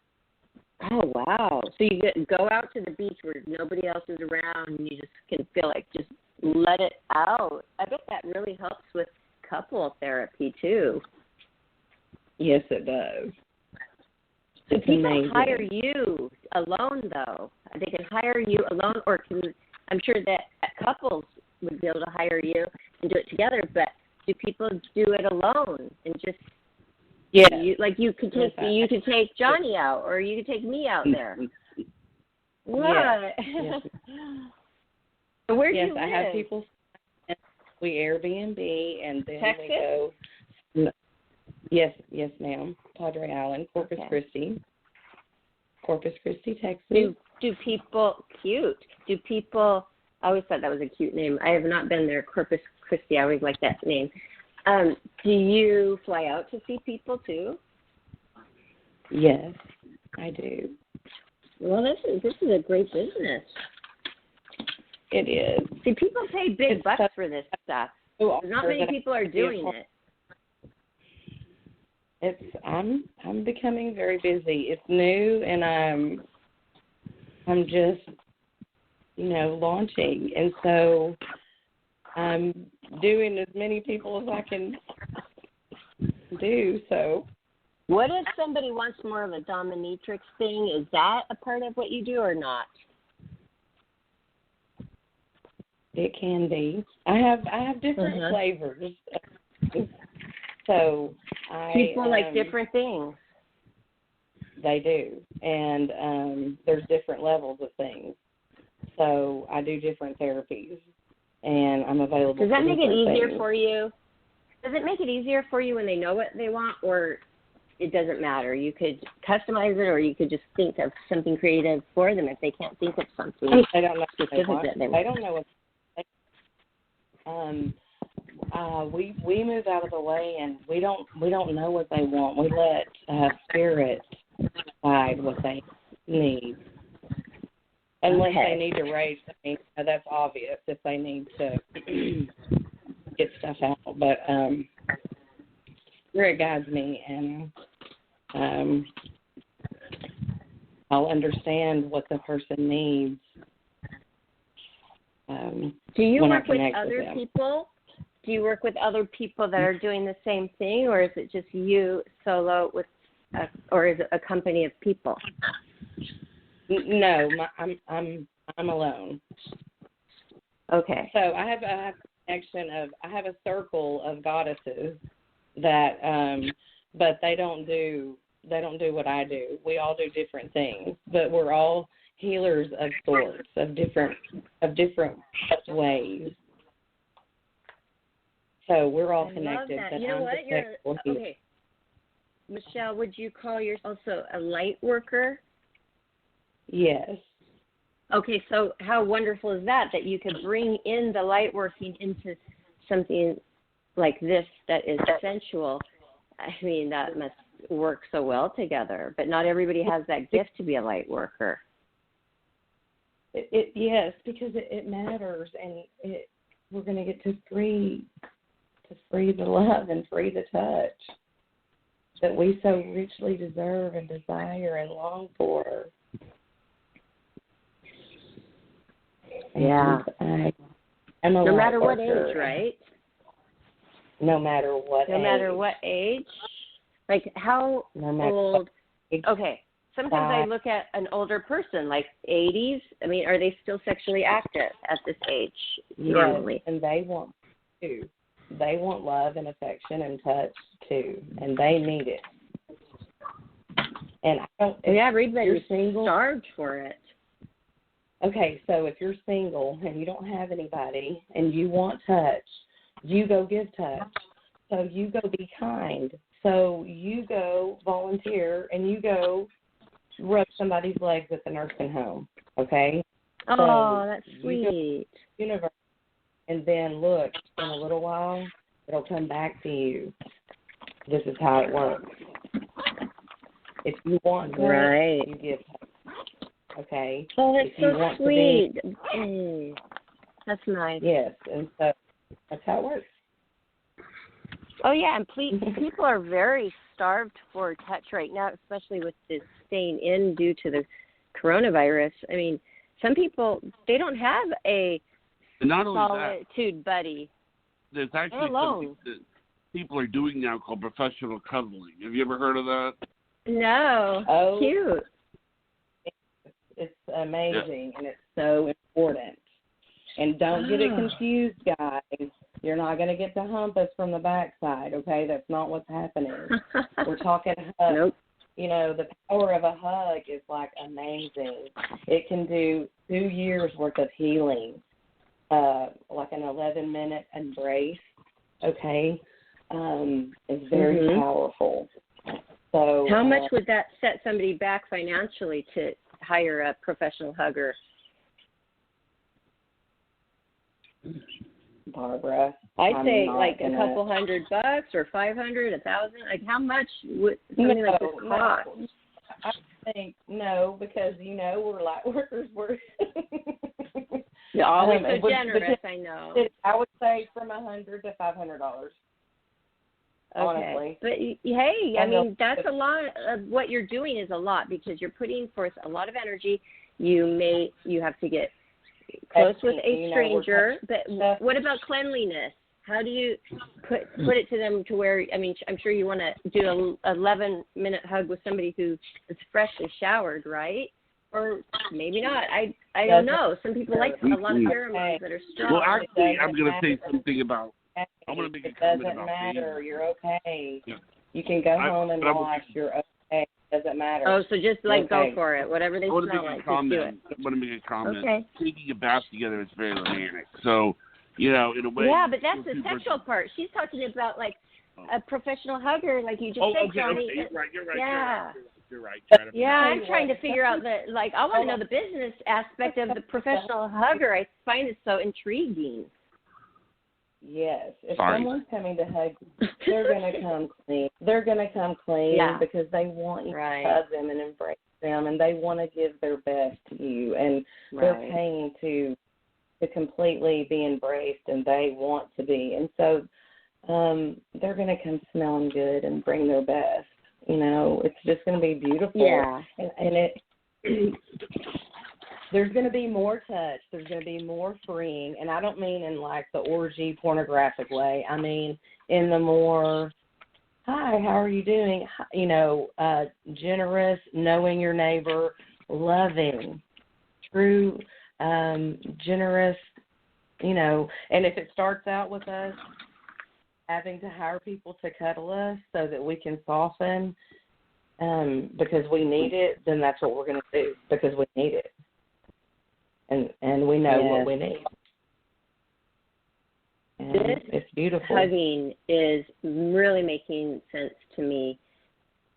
Oh, wow. So you go out to the beach where nobody else is around, and you just can feel like just let it out. I bet that really helps with couple therapy, too. Yes, it does. Do people hire you alone, though? They can hire you alone, or I'm sure that couples would be able to hire you and do it together, but do people do it alone and just... Yeah, you could take Johnny out, or you could take me out there. What? Yes. Where do you live? I have people. We Airbnb, and then Texas? we go. Yes, ma'am. Padre Island, Corpus Christi, Texas. Do people cute? Do people? I always thought that was a cute name. I have not been there. Corpus Christi. I always like that name. Do you fly out to see people too? Yes, I do. Well, this is a great business. It is. See, people pay big bucks for this stuff. Not many people are doing it. I'm becoming very busy. It's new, and I'm just launching, and so I'm doing as many people as I can do. So, what if somebody wants more of a dominatrix thing? Is that a part of what you do or not? It can be. I have different flavors. So people like different things. They do, and there's different levels of things. So I do different therapies, and I'm available. Does that make it easier things. for you? Does it make it easier for you when they know what they want, or it doesn't matter? You could customize it, or you could just think of something creative for them if they can't think of something they don't know specific that they want. They don't know what. we move out of the way, and we don't know what they want. We let spirit decide what they need. Unless they need to raise things, that's obvious if they need to get stuff out. But spirit guides me, and I'll understand what the person needs. Do you work with other people? Do you work with other people that are doing the same thing, or is it just you solo with, or is it a company of people? No, I'm alone. Okay. So I have a connection of, I have a circle of goddesses that, but they don't do what I do. We all do different things, but we're all healers of sorts, of different ways. So we're all connected. Love that. You know what? Okay. Michelle, would you call yourself also a light worker? Yes. Okay, so how wonderful is that you could bring in the light working into something like this that is sensual? I mean, that must work so well together, but not everybody has that gift to be a light worker. Yes, because it matters, and we're going to get to free the love and free the touch that we so richly deserve and desire and long for. Yeah. I'm a no matter what worker. age, right? No matter what age. No matter what age? Like how old? Okay. Sometimes I look at an older person, like 80s. I mean, are they still sexually active at this age normally? Yes, and they want to. They want love and affection and touch too, and they need it. And I don't. Everybody's starved for it. Okay, so if you're single and you don't have anybody and you want touch, you go give touch. So you go be kind. So you go volunteer and you go rub somebody's legs at the nursing home. Okay. Oh, so that's sweet. Universe, and then look, in a little while, it'll come back to you. This is how it works. If you want good, you give touch. Okay. Oh, that's so sweet. That's nice. Yes, and so that's how it works. Oh yeah, and people are very starved for touch right now, especially with this staying in due to the coronavirus. I mean, some people, they don't have a solitude buddy. There's actually something that people are doing now called professional cuddling. Have you ever heard of that? No. Oh, cute. It's amazing, and it's so important. And don't get it confused, guys. You're not going to get to hump us from the backside, okay? That's not what's happening. We're talking hug. Nope. You know, the power of a hug is, like, amazing. It can do 2 years' worth of healing, like an 11-minute embrace, okay? It's very powerful. So, how much would that set somebody back financially to hire a professional hugger? Barbara, I'd say like a couple $100 or $500, $1,000. Like how much would something like this cost? I think no, because we're light workers. We're always so generous. I know. I would say from $100 to $500. Honestly. But hey, I mean that's a lot of what you're doing is a lot because you're putting forth a lot of energy. You have to get close with a stranger, but what about cleanliness? How do you put it to them to where, I mean, I'm sure you want to do an 11-minute hug with somebody who is freshly showered, right? Or maybe not. I don't know. Some people like a lot of pheromones that are strong. Well, actually, I'm going to say something about, I'm going to make a comment about it doesn't matter. You're okay. Yeah. You can go home and wash. You're okay. Doesn't matter. Oh, so just go for it. Whatever they smell like, just do it. I want to make a comment. Okay. Taking a bath together is very romantic. So, in a way. Yeah, but that's the sexual part. She's talking about like a professional hugger, like you just said, Johnny. Okay. You're right. Yeah. You're right. I'm trying to figure out I want to know the business aspect of the professional hugger. I find it so intriguing. Yes. If Sorry. someone's coming to hug you, they're going to come clean. They're going to come clean because they want you to hug them and embrace them, and they want to give their best to you, and they're paying to completely be embraced, and they want to be. And so they're going to come smelling good and bring their best. You know, it's just going to be beautiful. Yeah. And there's going to be more touch. There's going to be more freeing. And I don't mean in like the orgy pornographic way. I mean in the more, hi, how are you doing? You know, generous, knowing your neighbor, loving, true, generous, you know. And if it starts out with us having to hire people to cuddle us so that we can soften because we need it, then that's what we're going to do because we need it. And we know what we need. And this it's beautiful. Hugging is really making sense to me.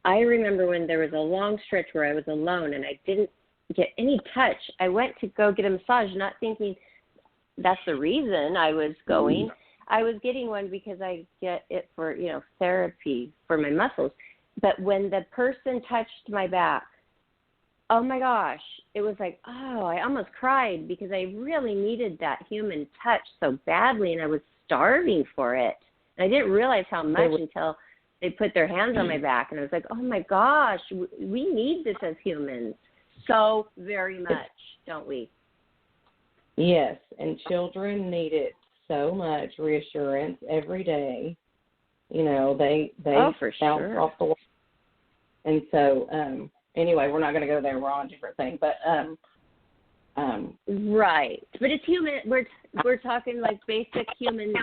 I remember when there was a long stretch where I was alone and I didn't get any touch. I went to go get a massage, not thinking that's the reason I was going. I was getting one because I get it for, you know, therapy for my muscles. But when the person touched my back, oh my gosh, it was like, oh, I almost cried because I really needed that human touch so badly, and I was starving for it. And I didn't realize how much until they put their hands on my back, and I was like, oh my gosh, we need this as humans so very much, don't we? Yes, and children need it so much, reassurance every day. You know, they for bounce sure. off the wall. And so, anyway, we're not going to go there. We're on a different thing, but right. But it's human. We're talking like basic human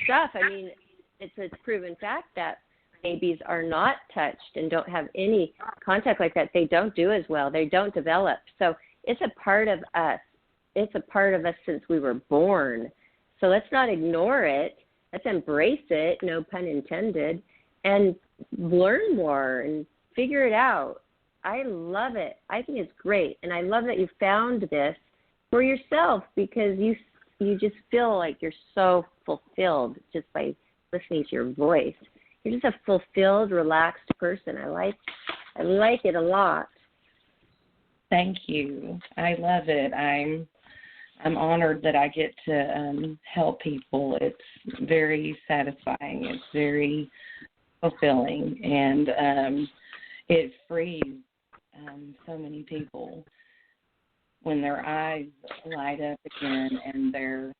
stuff. I mean, it's a proven fact that babies are not touched and don't have any contact like that. They don't do as well. They don't develop. So it's a part of us. It's a part of us since we were born. So let's not ignore it. Let's embrace it, no pun intended, and learn more and figure it out. I love it. I think it's great. And I love that you found this for yourself because you just feel like you're so fulfilled just by listening to your voice. You're just a fulfilled, relaxed person. I like it a lot. Thank you. I love it. I'm honored that I get to help people. It's very satisfying. It's very fulfilling, and it frees so many people when their eyes light up again and their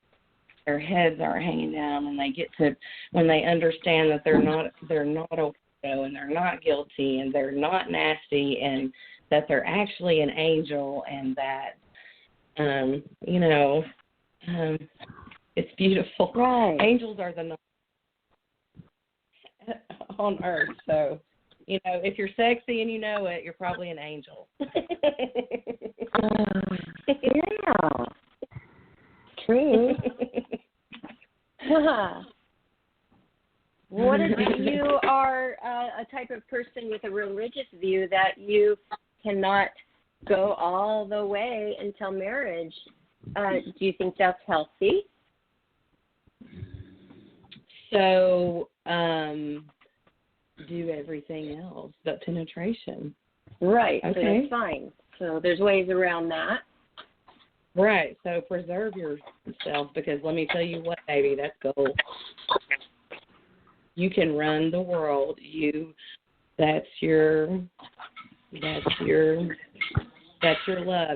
heads aren't hanging down, and they get to when they understand that they're not a weirdo and they're not guilty and they're not nasty and that they're actually an angel and that it's beautiful. Right. Angels are the on earth, so you know, if you're sexy and you know it, you're probably an angel. Yeah. True. What if you are a type of person with a religious view that you cannot go all the way until marriage? Do you think that's healthy? So, do everything else but penetration. Right. Okay. So that's fine. So there's ways around that. Right. So preserve yourself because let me tell you what, baby, that's gold. You can run the world. That's your love.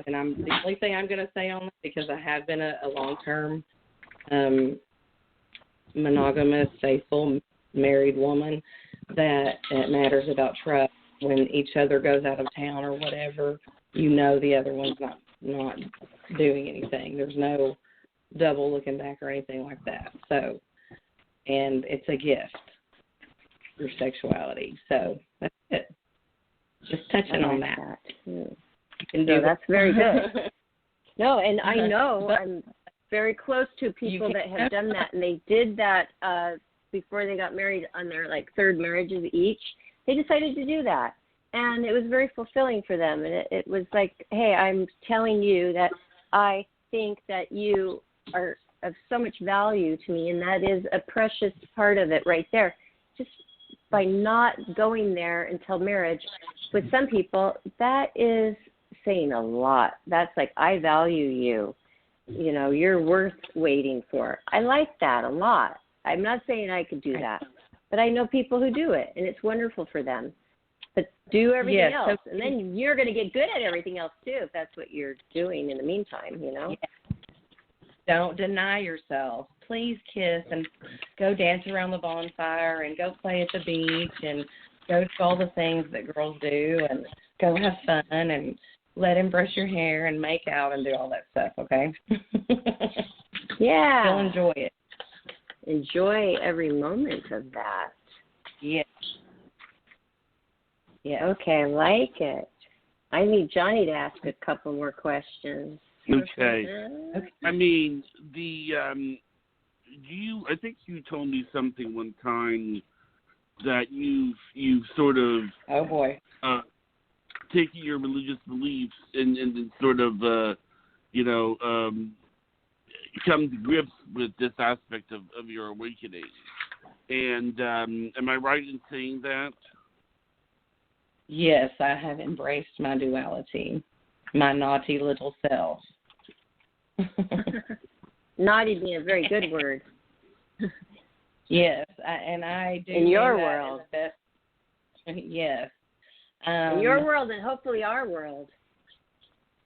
And the only thing I'm going to say on that, because I have been a long-term monogamous, faithful, married woman, that it matters about trust. When each other goes out of town or whatever, you know the other one's not doing anything. There's no double looking back or anything like that. So, and it's a gift, your sexuality. So that's it. Just touching on that. You can do that's very good. No, and I know I'm very close to people that have done that, and they did that before they got married on their third marriages each. They decided to do that, and it was very fulfilling for them. And it was like, hey, I'm telling you that I think that you are of so much value to me, and that is a precious part of it right there. Just by not going there until marriage, with some people, that is saying a lot. That's like, I value you. You know, you're worth waiting for. I like that a lot. I'm not saying I could do that, but I know people who do it, and it's wonderful for them. But do everything else, and then you're going to get good at everything else too, if that's what you're doing in the meantime, you know? Yeah. Don't deny yourself. Please kiss and go dance around the bonfire and go play at the beach and go do all the things that girls do and go have fun and let him brush your hair and make out and do all that stuff, okay? Yeah. You'll enjoy it. Enjoy every moment of that. Yes. Yeah, okay, I like it. I need Johnny to ask a couple more questions. Okay. I mean, I think you told me something one time that you've sort of oh boy, taking your religious beliefs and sort of come to grips with this aspect of your awakening. And am I right in saying that? Yes, I have embraced my duality, my naughty little self. Naughty being a very good word. Yes, I do. In your world. Yes. In your world and hopefully our world.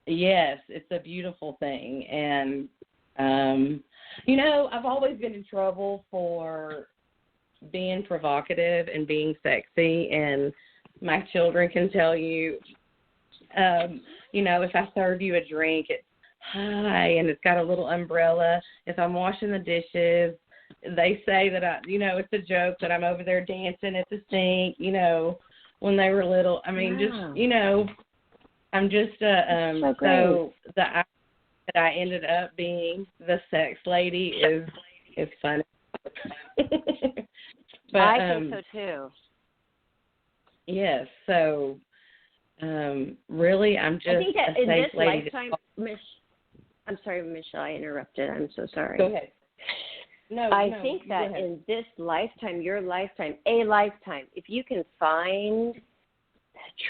Yes, it's a beautiful thing. And, I've always been in trouble for being provocative and being sexy, and my children can tell you, if I serve you a drink, it's hi, and it's got a little umbrella. If I'm washing the dishes, they say that it's a joke that I'm over there dancing at the sink, when they were little. I mean, I'm just, so the idea that I ended up being the sex lady is funny. But, I think so too. Yes, so really, I'm just I think that a in safe this lady. lifetime, I'm sorry, Michelle, I interrupted. I'm so sorry. Go ahead. I think that in this lifetime, your lifetime, a lifetime, if you can find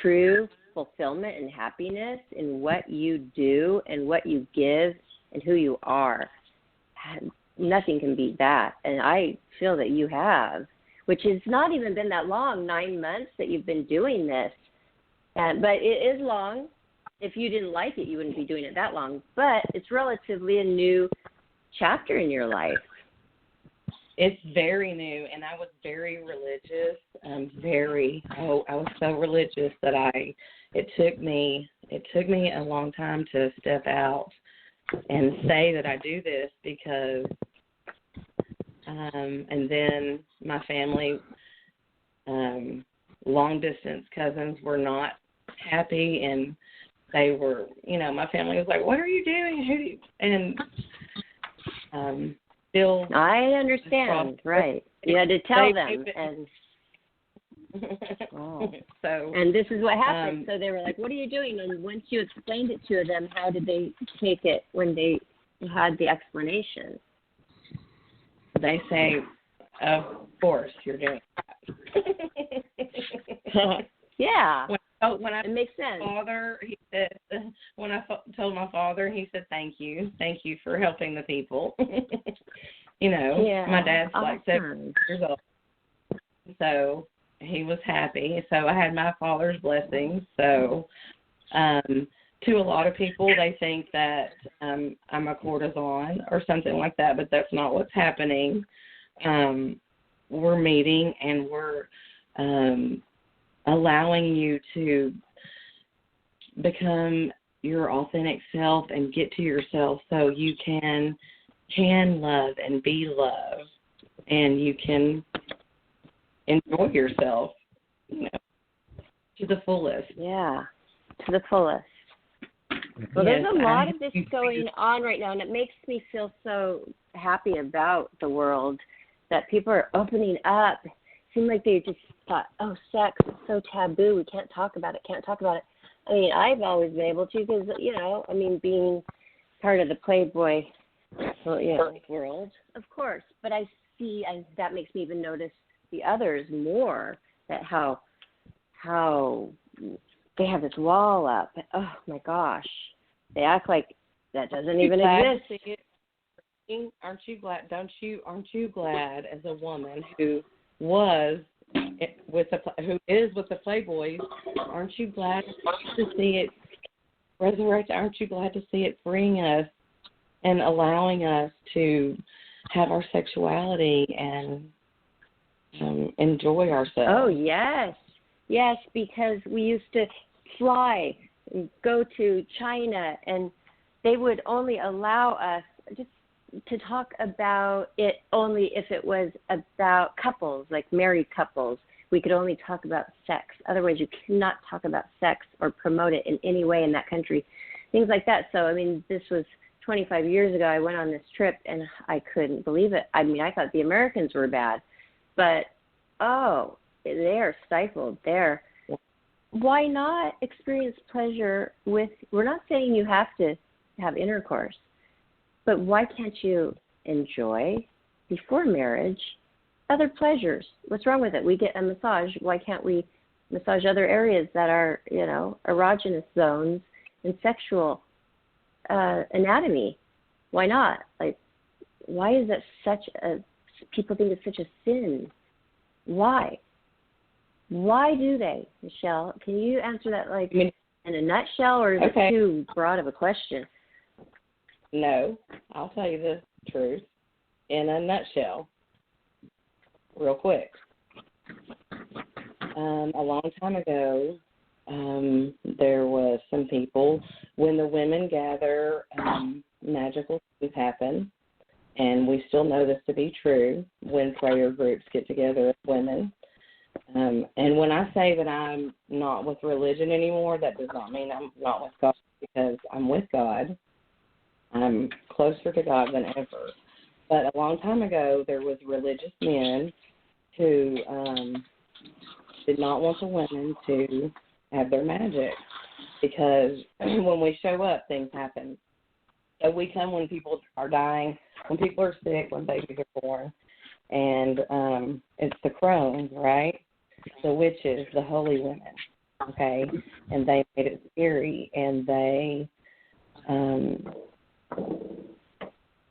true fulfillment and happiness in what you do and what you give and who you are, nothing can beat that. And I feel that you have, which has not even been that long, 9 months that you've been doing this. But it is long. If you didn't like it, you wouldn't be doing it that long. But it's relatively a new chapter in your life. It's very new, and I was very religious. I was so religious that it took me a long time to step out and say that I do this because, and then my family, long distance cousins were not happy, and they were, my family was like, "What are you doing?" And still, I understand, right? You had to tell them, and and this is what happened. So they were like, "What are you doing?" And once you explained it to them, how did they take it when they had the explanation? They say, "Of course, you're doing that." Yeah. When I it makes sense. Father, he said, when I told my father, he said, "Thank you for helping the people." My dad's like 7 years old, so he was happy. So I had my father's blessings. So, to a lot of people, they think that I'm a courtesan or something like that, but that's not what's happening. We're meeting and we're allowing you to become your authentic self and get to yourself so you can love and be loved, and you can enjoy yourself, to the fullest. Yeah, to the fullest. Well, yes, there's a lot of this going on right now, and it makes me feel so happy about the world that people are opening up. It seemed like they just thought, "Oh, sex is so taboo. We can't talk about it. I mean, I've always been able to because, being part of the Playboy Well, yeah. Perfect world. Of course, but I see, that makes me even notice the others more, that how they have this wall up. Oh my gosh, they act like that doesn't even exist. Aren't you glad? Aren't you glad as a woman who is with the Playboys? Aren't you glad to see it resurrect? Aren't you glad to see it freeing us and allowing us to have our sexuality and enjoy ourselves? Oh, yes. Yes, because we used to fly and go to China, and they would only allow us just to talk about it only if it was about couples, like married couples. We could only talk about sex. Otherwise, you cannot talk about sex or promote it in any way in that country, things like that. So, I mean, this was 25 years ago. I went on this trip, and I couldn't believe it. I mean, I thought the Americans were bad, but, oh, they are stifled there. Why not experience pleasure with, we're not saying you have to have intercourse, but why can't you enjoy, before marriage, other pleasures? What's wrong with it? We get a massage. Why can't we massage other areas that are, erogenous zones and sexual anatomy? Why not? Like, why is that people think it's such a sin? Why? Why do they, Michelle? Can you answer that in a nutshell, or is it too broad of a question? No, I'll tell you the truth in a nutshell, real quick. A long time ago, there was some people, when the women gather, magical things happen, and we still know this to be true when prayer groups get together as women. And when I say that I'm not with religion anymore, that does not mean I'm not with God, because I'm with God. I'm closer to God than ever. But a long time ago, there was religious men who did not want the women to have their magic, because when we show up, things happen. So we come when people are dying, when people are sick, when babies are born, and it's the crones, right? The witches, the holy women, okay? And they made it scary, and they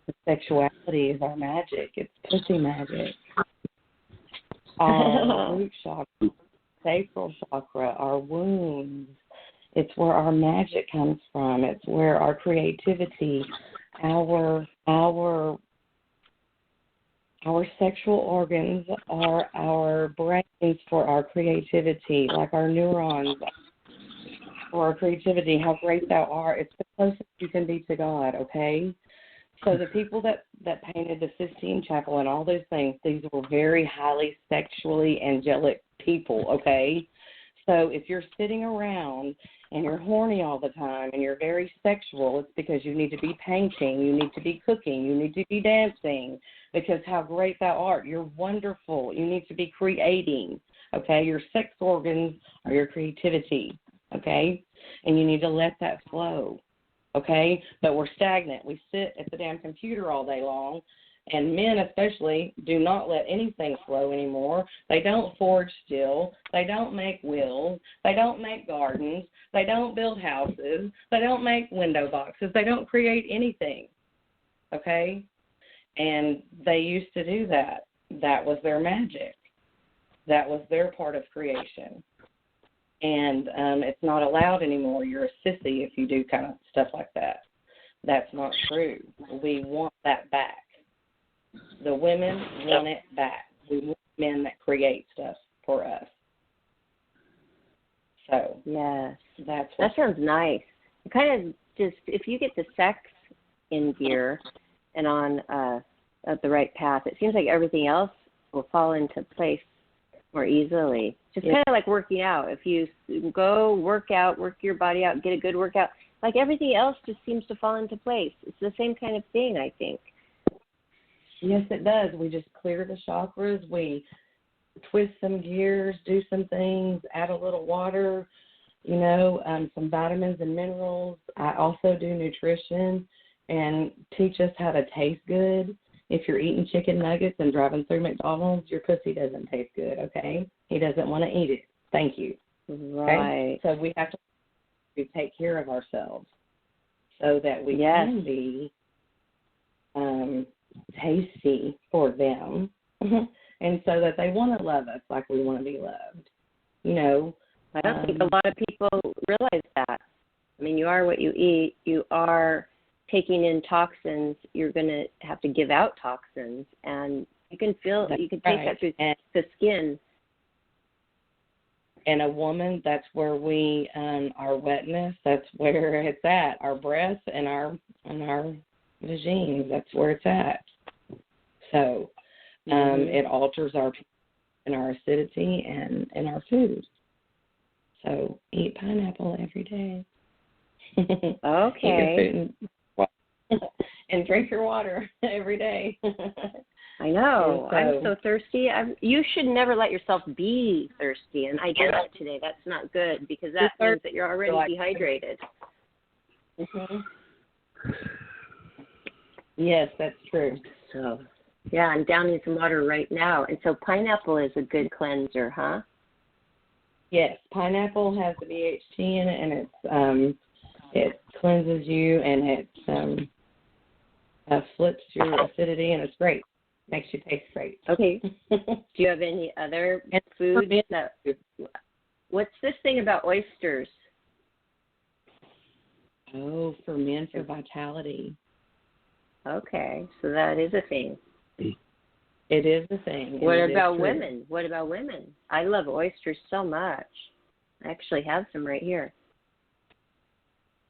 the sexuality is our magic. It's pussy magic. Our root chakra, sacral chakra, our wounds. It's where our magic comes from. It's where our creativity, our sexual organs are our brains for our creativity, like our neurons for our creativity, how great thou art. It's the closest you can be to God, okay? So the people that painted the Sistine Chapel and all those things, these were very highly sexually angelic people, okay? So if you're sitting around and you're horny all the time and you're very sexual, it's because you need to be painting, you need to be cooking, you need to be dancing, because how great thou art. You're wonderful. You need to be creating, okay? Your sex organs are your creativity, okay? And you need to let that flow, okay? But we're stagnant. We sit at the damn computer all day long, and men especially do not let anything flow anymore. They don't forge steel. They don't make wills. They don't make gardens. They don't build houses. They don't make window boxes. They don't create anything, okay? And they used to do that. That was their magic. That was their part of creation. And it's not allowed anymore. You're a sissy if you do kind of stuff like that. That's not true. We want that back. The women want it back. We want men that create stuff for us. So, yes, that sounds nice. It kind of just, if you get the sex in gear and on at the right path, it seems like everything else will fall into place more easily. Just kind of like working out. If you go work out, work your body out, get a good workout, like everything else just seems to fall into place. It's the same kind of thing, I think. Yes, it does. We just clear the chakras. We twist some gears, do some things, add a little water, some vitamins and minerals. I also do nutrition and teach us how to taste good. If you're eating chicken nuggets and driving through McDonald's, your pussy doesn't taste good, okay? He doesn't want to eat it. Thank you. Right. Okay? So we have to take care of ourselves so that we can be tasty for them and so that they want to love us like we want to be loved. You know, I don't think a lot of people realize that. I mean, you are what you eat. You are taking in toxins. You're going to have to give out toxins, and you can feel, you can take that through the skin. And a woman, that's where we, our wetness, that's where it's at. Our breath and our vagines, that's where it's at. So it alters our and our acidity and our food. So eat pineapple every day. Okay. And drink your water every day. I know. I'm so thirsty. You should never let yourself be thirsty, and I did that today. That's not good because that means that you're already dehydrated. Mm-hmm. Yes, that's true. So, yeah, I'm downing some water right now, and so pineapple is a good cleanser, huh? Yes, pineapple has the BHT in it, and it cleanses you, and it flips your acidity, and it's great. Makes you taste great. Okay. Do you have any other foods that? What's this thing about oysters? Oh, for men, for vitality. Okay, so that is a thing. It is a thing. What about women? What about women? I love oysters so much. I actually have some right here.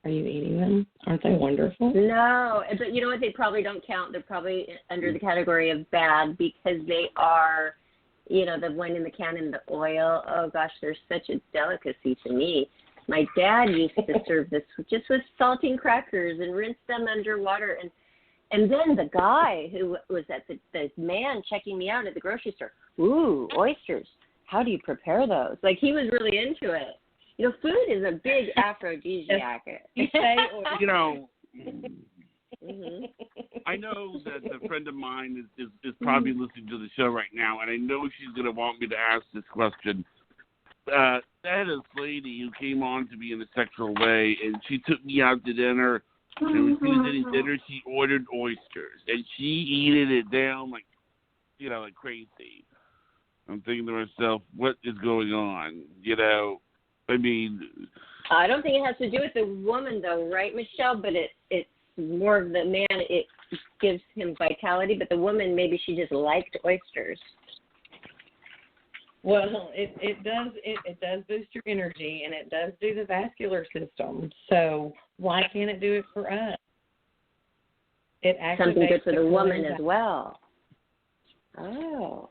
Are you eating them? Aren't they wonderful? No, but you know what? They probably don't count. They're probably under the category of bad because they are, you know, the one in the can in the oil. Oh, gosh, they're such a delicacy to me. My dad used to serve this just with saltine crackers and rinse them underwater. And then the guy who was at the man checking me out at the grocery store, ooh, oysters. How do you prepare those? Like, he was really into it. You know, food is a big aphrodisiac. You know, mm-hmm. I know that a friend of mine is probably listening to the show right now, and I know she's going to want me to ask this question. I had this lady who came on to me in a sexual way, and she took me out to dinner, and when she was eating dinner, she ordered oysters, and she ate it down like, you know, like crazy. I'm thinking to myself, what is going on? You know, I mean, I don't think it has to do with the woman, though, right, Michelle? But it's more of the man. It gives him vitality, but the woman, maybe she just liked oysters. Well, it does boost your energy, and it does do the vascular system. So why can't it do it for us? It activates something good for the woman as as well. Oh.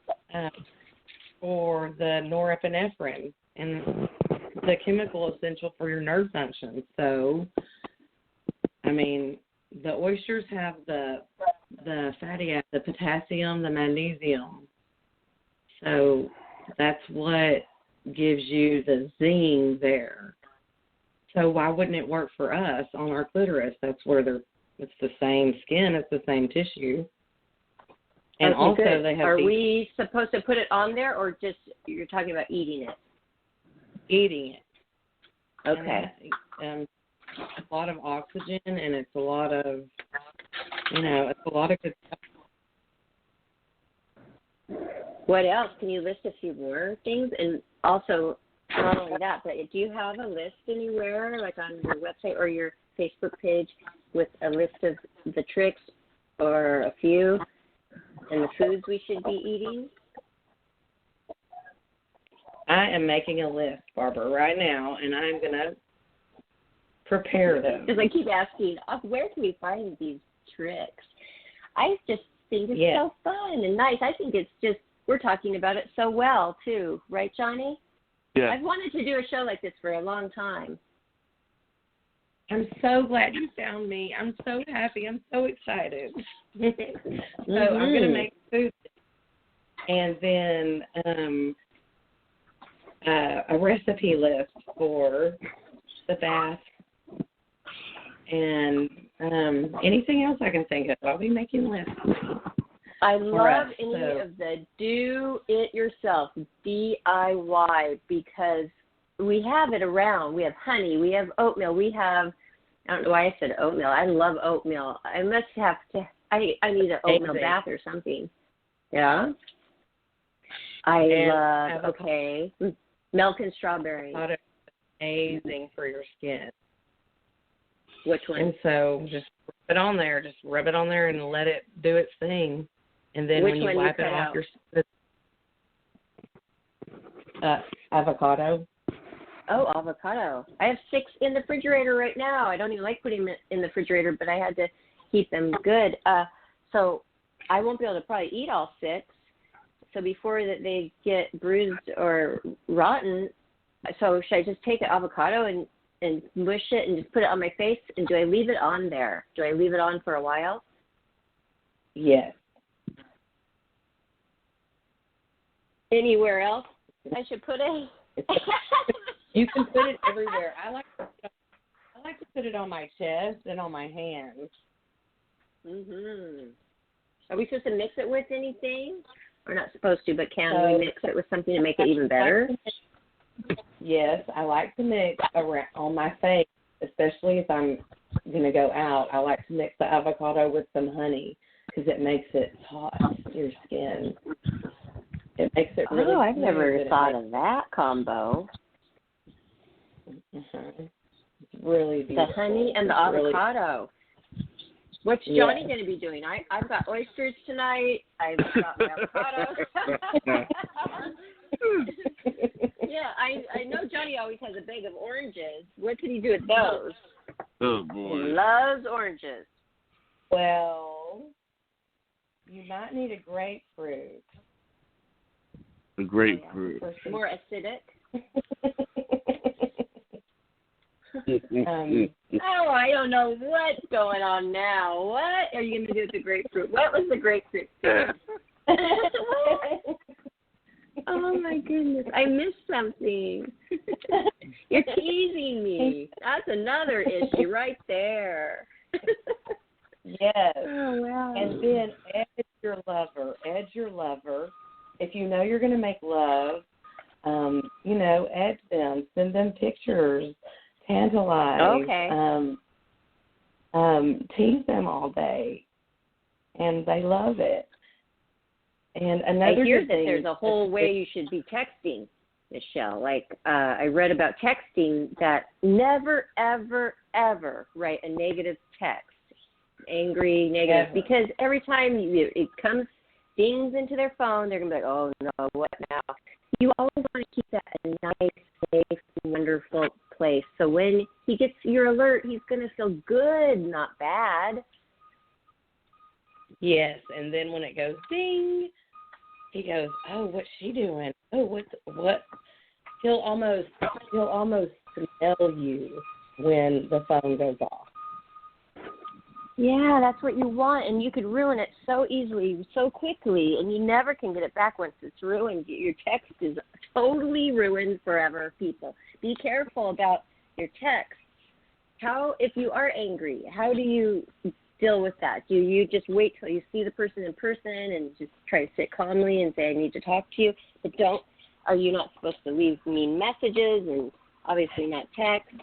Or the norepinephrine and the chemical essential for your nerve function. So, I mean, the oysters have the fatty acid, the potassium, the magnesium. So that's what gives you the zing there. So why wouldn't it work for us on our clitoris? That's where it's the same skin, it's the same tissue. And okay, also good. they have. Are we supposed to put it on there, or just you're talking about eating it? Eating it. Okay. And a lot of oxygen, and it's a lot of, you know, it's a lot of good stuff. What else? Can you list a few more things? And also, not only that, but do you have a list anywhere, like on your website or your Facebook page, with a list of the tricks or a few and the foods we should be eating? I am making a list, Barbara, right now, and I'm going to prepare them. Because I keep asking, where can we find these tricks? I just think it's so fun and nice. I think it's just, we're talking about it so well, too. Right, Johnny? Yeah. I've wanted to do a show like this for a long time. I'm so glad you found me. I'm so happy. I'm so excited. So I'm going to make food and then a recipe list for the bath and anything else I can think of. I'll be making lists. I love us, any so. of the do-it-yourself, DIY, because we have it around. We have honey. We have oatmeal. We have, I don't know why I said oatmeal. I love oatmeal. I must have to, I need an oatmeal bath or something. Yeah? I love, okay, milk and strawberry. Amazing for your skin. Which one? And so just rub it on there and let it do its thing. And then Which when you one wipe you it cut off out? your avocado. Oh, avocado. I have 6 in the refrigerator right now. I don't even like putting them in the refrigerator, but I had to keep them good. So I won't be able to probably eat all 6. So before that they get bruised or rotten, so should I just take an avocado and mush it and just put it on my face? And do I leave it on there? Do I leave it on for a while? Yes. Anywhere else I should put it? You can put it everywhere. I like to put it on my chest and on my hands. Mhm. Are we supposed to mix it with anything? We're not supposed to, but can we mix it with something to make it even better? Yes, I like to mix around on my face, especially if I'm going to go out. I like to mix the avocado with some honey because it makes it hot your skin. It makes it really. Oh, I've never thought of that combo. Mm-hmm. Really beautiful. The honey and the avocado. What's Johnny going to be doing? I've got oysters tonight. I've got my avocado. Yeah, I know Johnny always has a bag of oranges. What can he do with those? Oh, boy. He loves oranges. Well, you might need a grapefruit. A grapefruit. More acidic. Oh, I don't know what's going on now. What are you going to do with the grapefruit? What was the grapefruit? Oh, my goodness. I missed something. You're teasing me. That's another issue right there. Yes. Oh, wow. And then edge your lover. If you know you're going to make love, edge them. Send them pictures. Tantalize. Okay. Tease them all day. And they love it. And another I hear that thing there's a whole way you should be texting, Michelle. Like, I read about texting that never, ever, ever write a negative text. Angry, negative. Ever. Because every time it comes, dings into their phone, they're going to be like, oh, no, what now? You always want to keep that a nice, safe, wonderful place. So when he gets your alert, he's going to feel good, not bad. Yes, and then when it goes ding, he goes, oh, what's she doing? Oh, what? He'll almost smell you when the phone goes off. Yeah, that's what you want, and you could ruin it so easily, so quickly, and you never can get it back once it's ruined. Your text is totally ruined forever, people. Be careful about your text. If you are angry, how do you deal with that? Do you just wait till you see the person in person and just try to sit calmly and say, I need to talk to you? But are you not supposed to leave mean messages and obviously not text?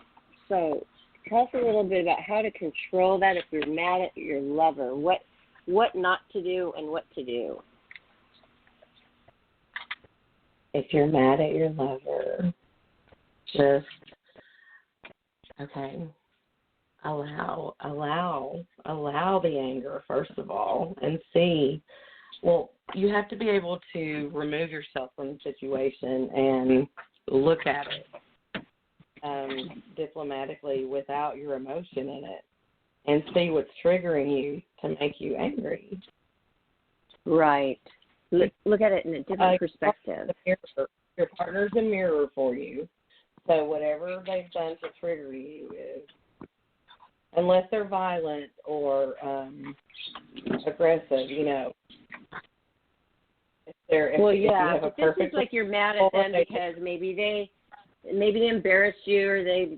So tell us a little bit about how to control that if you're mad at your lover. What not to do and what to do. If you're mad at your lover, just, okay, allow the anger, first of all, and see. Well, you have to be able to remove yourself from the situation and look at it diplomatically without your emotion in it and see what's triggering you to make you angry. Right. Look at it in a different perspective. Your partner's a mirror for you. So whatever they've done to trigger you is, unless they're violent or aggressive, If But this is like you're mad at them because maybe maybe they embarrassed you, or they,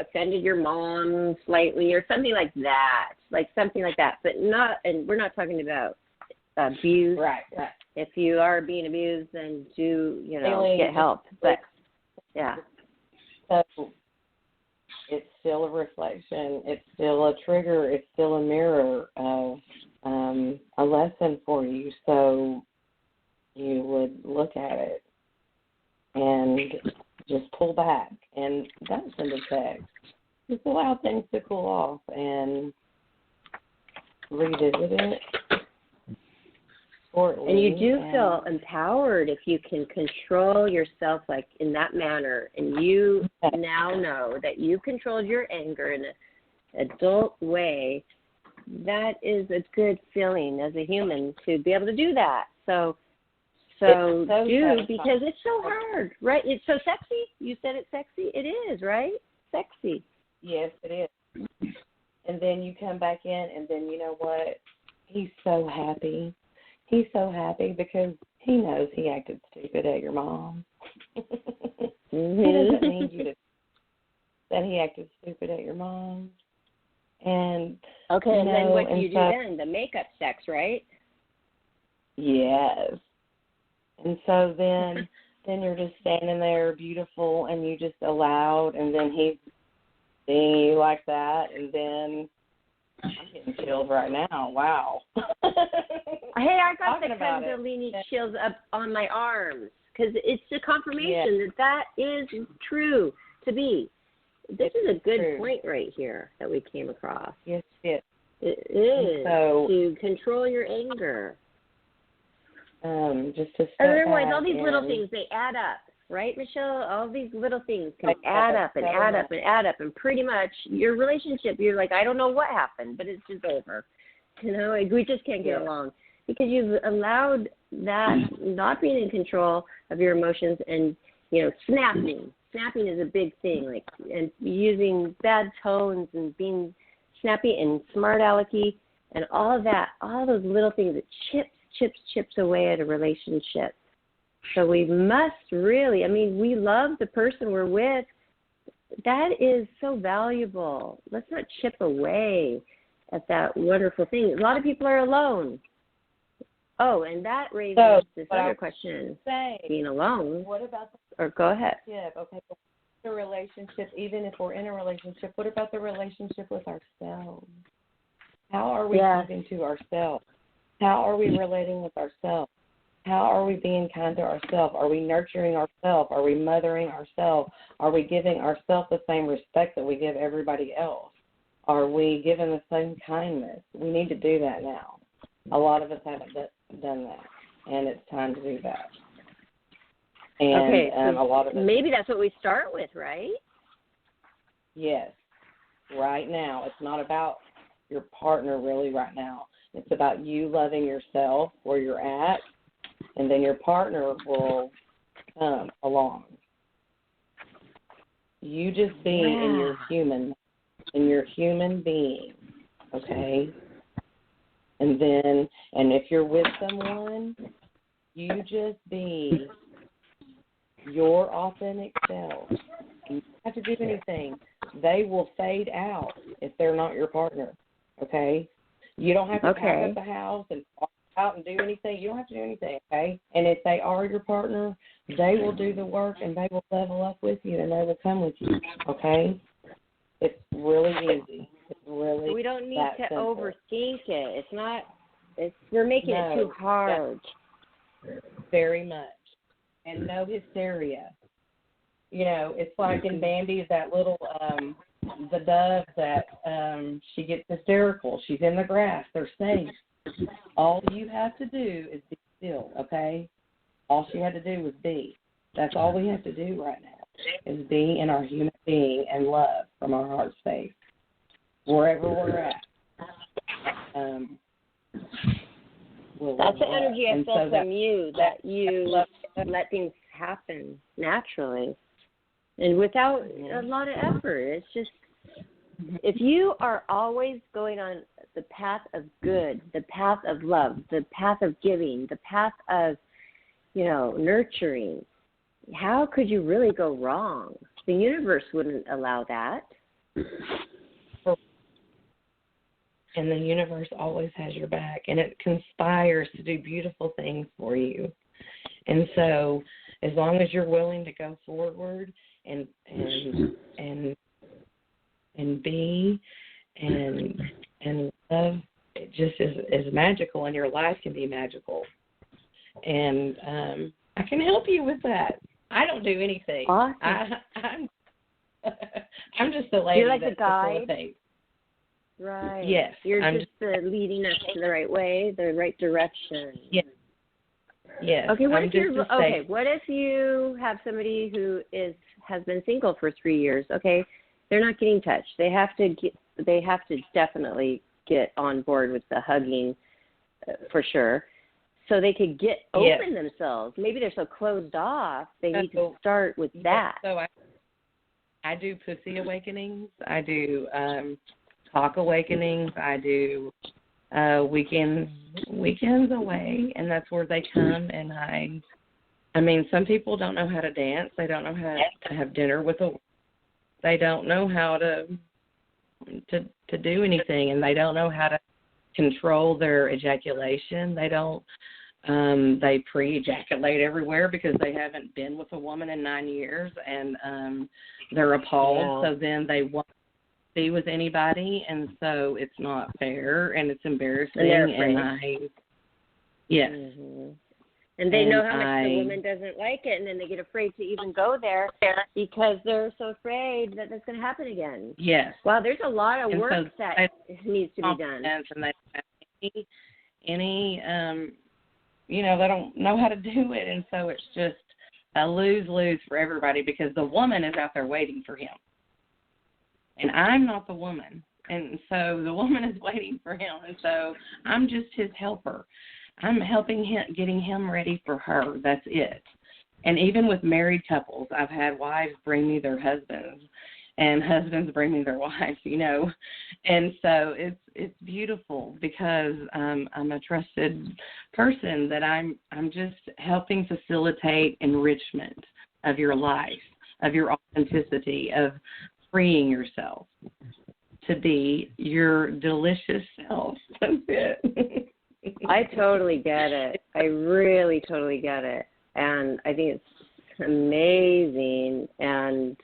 offended your mom slightly, or something like that, But not, and we're not talking about abuse. Right. If you are being abused, then do, Alien. get help. But, yeah. So it's still a reflection. It's still a trigger. It's still a mirror of a lesson for you. So you would look at it and just pull back and don't send a text. Just allow things to cool off and revisit it. And you do feel empowered if you can control yourself like in that manner, and you now know that you controlled your anger in an adult way. That is a good feeling as a human to be able to do that. So because it's so hard, right? It's so sexy. You said it's sexy. It is, right? Sexy. Yes, it is. And then you come back in, and then you know what? He's so happy. He's so happy because he knows he acted stupid at your mom. He doesn't need you to that he acted stupid at your mom. And okay, and then what do you do then? The makeup sex, right? Yes. And so then you're just standing there beautiful, and you just allowed, and then he's seeing you like that, and then I'm getting chills right now. Wow. Hey, I got the Kundalini chills up on my arms because it's a confirmation that is true to be. This is a good point right here that we came across. Yes, it is. To control your anger. Just to otherwise, all these little things, they add up. Right, Michelle? All these little things can add up and add up and add up, and pretty much your relationship, you're like, I don't know what happened, but it's just over. We just can't get along because you've allowed that not being in control of your emotions and, snapping. Snapping is a big thing, and using bad tones and being snappy and smart alecky and all of that, all those little things that chips away at a relationship. So we must really, we love the person we're with. That is so valuable. Let's not chip away at that wonderful thing. A lot of people are alone. Oh, and that raises this other question, being alone. What about go ahead. Yeah, okay. The relationship, even if we're in a relationship, what about the relationship with ourselves? How are we talking to ourselves? How are we relating with ourselves? How are we being kind to ourselves? Are we nurturing ourselves? Are we mothering ourselves? Are we giving ourselves the same respect that we give everybody else? Are we giving the same kindness? We need to do that now. A lot of us haven't done that, and it's time to do that. And so a lot of us, maybe that's what we start with, right? Yes. Right now. It's not about your partner really right now. It's about you loving yourself where you're at, and then your partner will come along. You just be in your human being, okay? And if you're with someone, you just be your authentic self. You don't have to do anything. They will fade out if they're not your partner, okay? You don't have to pack up the house and walk out and do anything. You don't have to do anything, okay? And if they are your partner, they will do the work and they will level up with you and they will come with you, okay? It's really easy. It's really we don't need to simple. overthink it. We're making it too hard. Very much. And no hysteria. It's like in Bambi, that little, the dove that she gets hysterical. She's in the grass. They're safe. All you have to do is be still, okay? All she had to do was be. That's all we have to do right now is be in our human being and love from our heart space, wherever we're at. That's the energy I feel from you, that you let things happen naturally and without a lot of effort. It's just, if you are always going on the path of good, the path of love, the path of giving, the path of, nurturing, how could you really go wrong? The universe wouldn't allow that. And the universe always has your back, and it conspires to do beautiful things for you. And so, as long as you're willing to go forward and be and love, it just is magical, and your life can be magical. And I can help you with that. I don't do anything. Awesome. I'm just the lady You're like that the guide. facilitates. Right. Yes. You're just leading us to the right way, the right direction. Yes. Yes. Okay. What if you have somebody who has been single for 3 years? Okay, they're not getting touched. They have to definitely get on board with the hugging, for sure. So they could open themselves. Maybe they're so closed off. They need to start with that. So I do pussy awakenings. I do talk awakenings. I do weekends away, and that's where they come. And I mean, some people don't know how to dance. They don't know how to have dinner with they don't know how to do anything, and they don't know how to control their ejaculation. They don't. They pre-ejaculate everywhere because they haven't been with a woman in 9 years, and they're appalled. Yeah. So then they won't be with anybody, and so it's not fair, and it's embarrassing. And they're afraid. And yes. Mm-hmm. And they know how much the woman doesn't like it, and then they get afraid to even go there because they're so afraid that that's going to happen again. Yes. Wow, there's a lot of work that needs to be done. And they don't have any they don't know how to do it, and so it's just a lose-lose for everybody because the woman is out there waiting for him. And I'm not the woman, and so the woman is waiting for him, and so I'm just his helper. I'm helping him, getting him ready for her. That's it. And even with married couples, I've had wives bring me their husbands, and husbands bring me their wives, And so it's beautiful because I'm a trusted person that I'm just helping facilitate enrichment of your life, of your authenticity, of freeing yourself to be your delicious self. That's it. I totally get it. I really totally get it. And I think it's amazing. And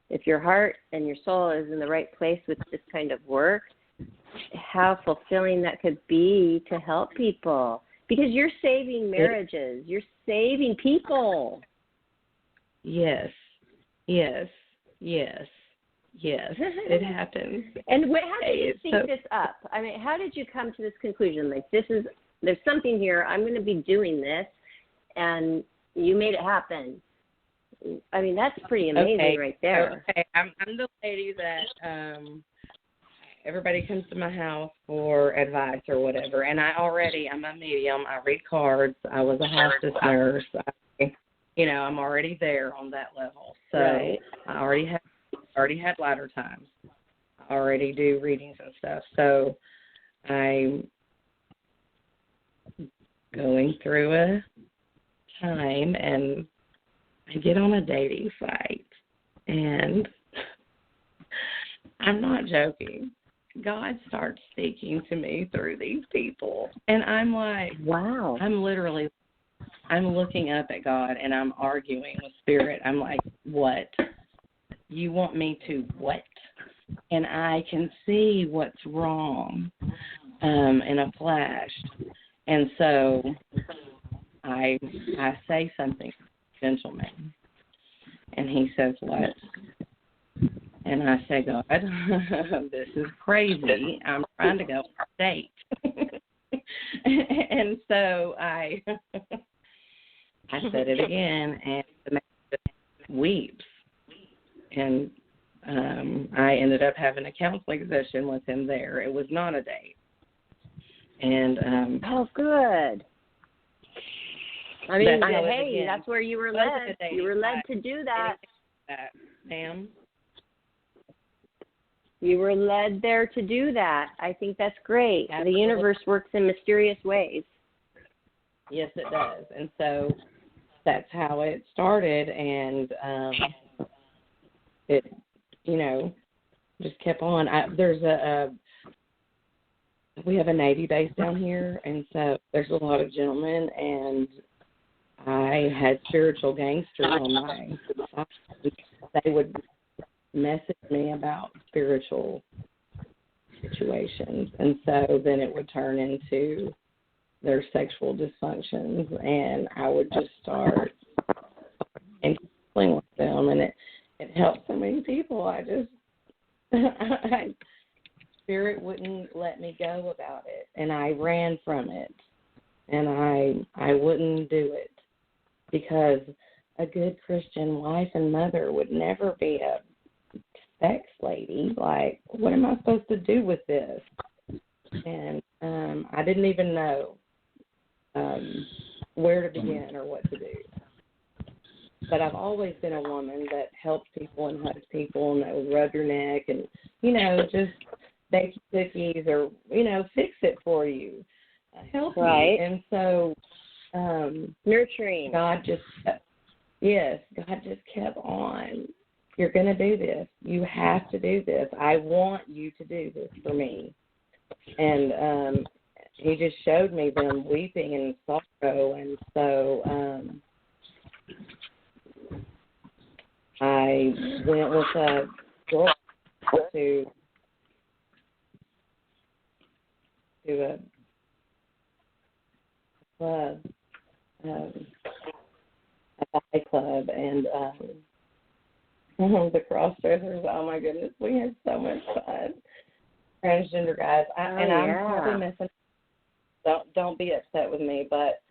if your heart and your soul is in the right place with this kind of work, how fulfilling that could be to help people. Because you're saving marriages. You're saving people. Yes. Yes. Yes. Yes. It happens. And how did you think this up? I mean, how did you come to this conclusion? Like, there's something here. I'm going to be doing this. And you made it happen. I mean, that's pretty amazing right there. Okay, I'm the lady that everybody comes to my house for advice or whatever, and I'm a medium. I read cards. I was a hospice nurse. I'm already there on that level. So right. I already had Lighter Tymes. I already do readings and stuff. So I'm going through a time, and I get on a dating site, and I'm not joking. God starts speaking to me through these people, and I'm like, wow. I'm looking up at God, and I'm arguing with Spirit. I'm like, what? You want me to what? And I can see what's wrong in a flash. And so I say something, gentleman, and he says, what? And I say, God, this is crazy. I'm trying to go on a date. And so I said it again, and the man weeps. And I ended up having a counseling session with him there. It was not a date. And oh, good. I mean, hey, again. That's where you were led. You were led to do that. Ma'am? You were led there to do that. I think that's great. Absolutely. The universe works in mysterious ways. Yes, it does. And so that's how it started, and it, just kept on. We have a Navy base down here, and so there's a lot of gentlemen, and I had spiritual gangsters on my side. They would message me about spiritual situations, and so then it would turn into their sexual dysfunctions, and I would just start dealing with them, and it helped so many people. Spirit wouldn't let me go about it, and I ran from it, and I wouldn't do it, because a good Christian wife and mother would never be a sex lady. Like, what am I supposed to do with this? And I didn't even know where to begin or what to do. But I've always been a woman that helps people and hugs people and that will rub your neck and, just bake cookies or, fix it for you. Help right. you. And so nurturing. God just kept on. You're going to do this. You have to do this. I want you to do this for me. And he just showed me them weeping in sorrow. And so I went with a girl to a club, a ballet club, and the cross-dressers. Oh my goodness, we had so much fun. Transgender guys, I'm probably missing. Don't be upset with me, but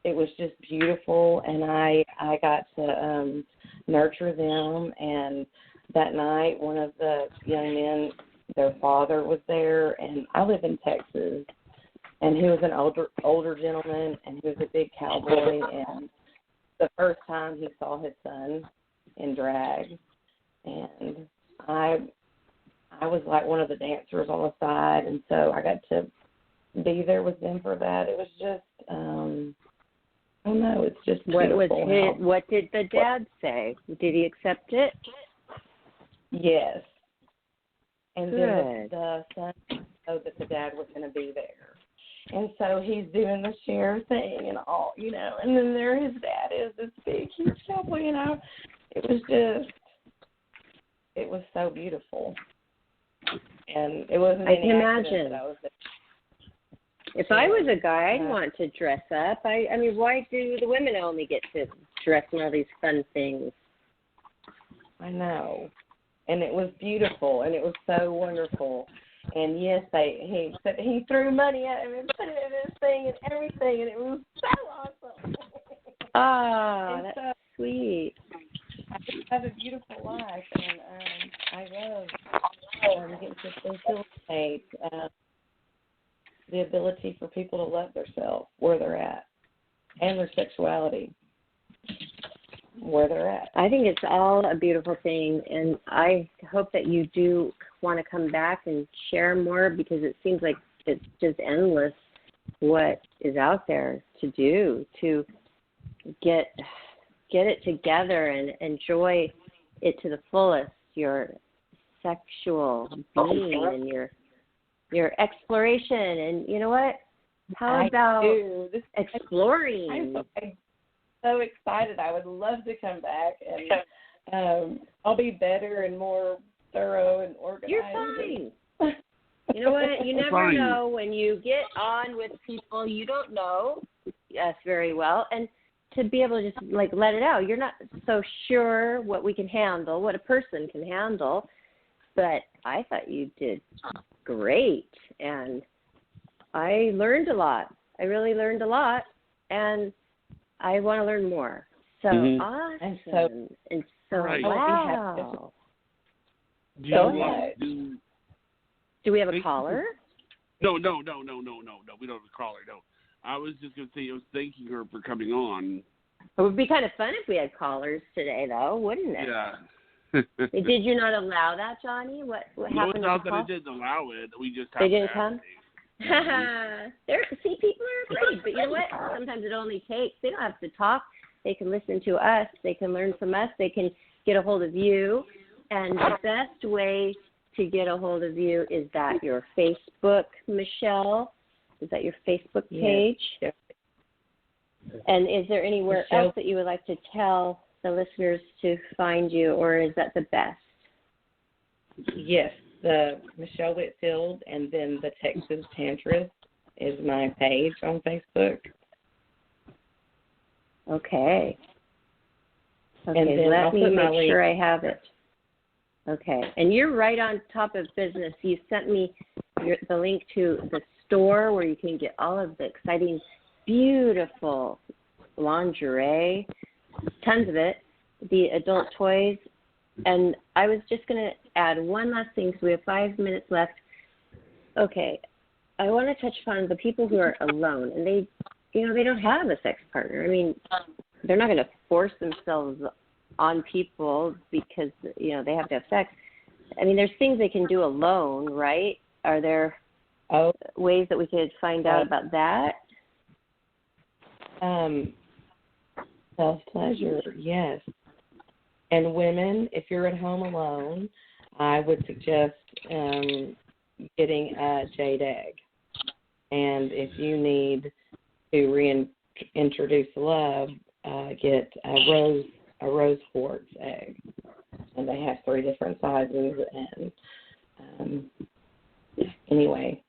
it was just beautiful, and I got to nurture them. And that night, one of the young men, their father was there, and I live in Texas, and he was an older gentleman, and he was a big cowboy, and the first time he saw his son in drag, and I was like one of the dancers on the side, and so I got to be there with them for that. It was just, I don't know, it's just beautiful. What did the dad say? Did he accept it? Yes. And good. Then the son know that the dad was going to be there. And so he's doing the share thing and all, and then there his dad is, this big, huge cowboy, It was so beautiful. And it wasn't I can imagine. That I was there. If I was a guy, I'd want to dress up. I mean, why do the women only get to dress in all these fun things? I know. And it was beautiful, and it was so wonderful. And yes, he threw money at him and put it in his thing and everything, and it was so awesome. That's so sweet. I just have a beautiful life, and I love getting to facilitate the ability for people to love themselves where they're at, and their sexuality where they're at. I think it's all a beautiful thing, and I hope that you do want to come back and share more, because it seems like it's just endless what is out there to do to get it together and enjoy it to the fullest, your sexual being and your exploration. And you know what? How about exploring? I'm so excited. I would love to come back, and I'll be better and more thorough and organized. You're fine. You know what? You never know when you get on with people you don't know very well, and to be able to just let it out. You're not so sure what we can handle, what a person can handle, but I thought you did great, and I learned a lot. I really learned a lot, and I want to learn more. So awesome. And so right. wow. Do we have a caller? No. We don't have a caller. No. I was just going to say I was thanking her for coming on. It would be kind of fun if we had callers today, though, wouldn't it? Yeah. Did you not allow that, Johnny? What happened? No, not that I didn't allow it. We just they didn't come. See, people are afraid, but you know what? Sometimes it only takes. They don't have to talk. They can listen to us. They can learn from us. They can get a hold of you. And the best way to get a hold of you is that your Facebook, Michelle? Is that your Facebook page? Yes. And is there anywhere Michelle. else that you would like to tell the listeners to find you, or is that the best? Yes, the Michelle Whitfield and then the Texas Tantress is my page on Facebook. Okay. And Okay, then let I'll me put my make sure link. I have it. Okay, and you're right on top of business. You sent me the link to the store where you can get all of the exciting, beautiful lingerie, tons of it, the adult toys. And I was just going to add one last thing, so we have 5 minutes left. Okay, I want to touch upon the people who are alone, and they don't have a sex partner. I mean, they're not going to force themselves on people because, they have to have sex. I mean, there's things they can do alone, right? Are there ways that we could find out about that? Self-pleasure, yes. And women, if you're at home alone, I would suggest getting a jade egg. And if you need to reintroduce love, get a rose quartz egg. And they have 3 different sizes. And anyway,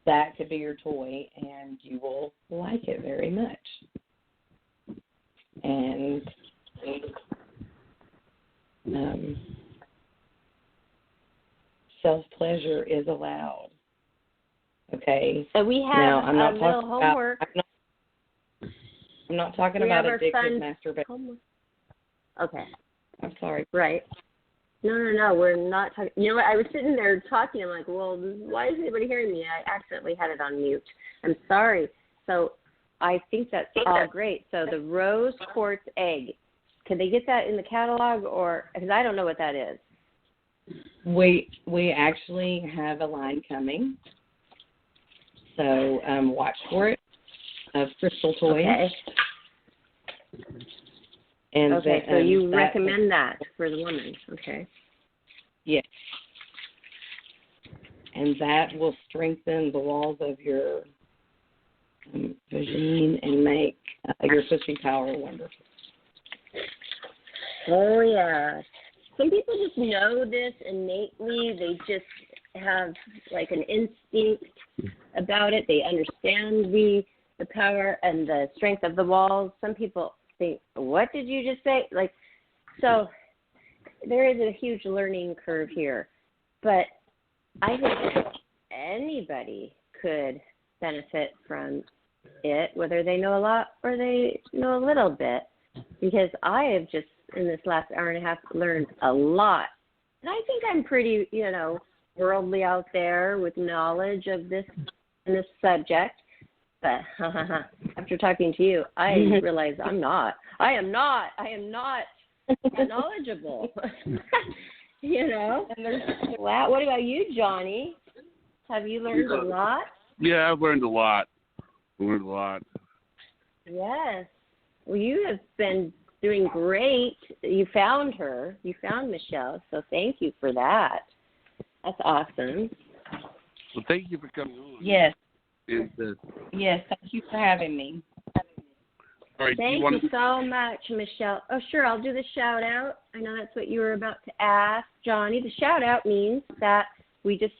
that could be your toy, and you will like it very much. And self-pleasure is allowed. Okay. So we have now, I'm not a little talking homework. I'm not talking We about have our addictive son's masturbation. homework. Okay. I'm sorry. Right. No, we're not talking. You know what? I was sitting there talking. I'm like, well, why is anybody hearing me? I accidentally had it on mute. I'm sorry. So I think that's all great. So the rose quartz egg, can they get that in the catalog, or because I don't know what that is? We actually have a line coming, so watch for it, of crystal toys. Okay. And okay, so you recommend that for the woman. Okay. Yes. And that will strengthen the walls of your vagine and make your pussy power wonderful. Oh, yeah. Some people just know this innately. They just have like an instinct about it. They understand the power and the strength of the walls. Some people think, what did you just say? Like, so there is a huge learning curve here. But I think anybody could benefit from it, whether they know a lot or they know a little bit, because I have just in this last hour and a half learned a lot. And I think I'm pretty, worldly out there with knowledge of this subject. But after talking to you, I realize I am not knowledgeable. Wow. What about you, Johnny? Have you learned a lot? Yeah, I've learned a lot. Yes. Well, you have been doing great. You found her. You found Michelle. So thank you for that. That's awesome. Well, thank you for coming on. Yes. And, yes, thank you for having me. all right, Thank you so much, Michelle. Oh, sure, I'll do the shout-out. I know that's what you were about to ask, Johnny. The shout-out means that we just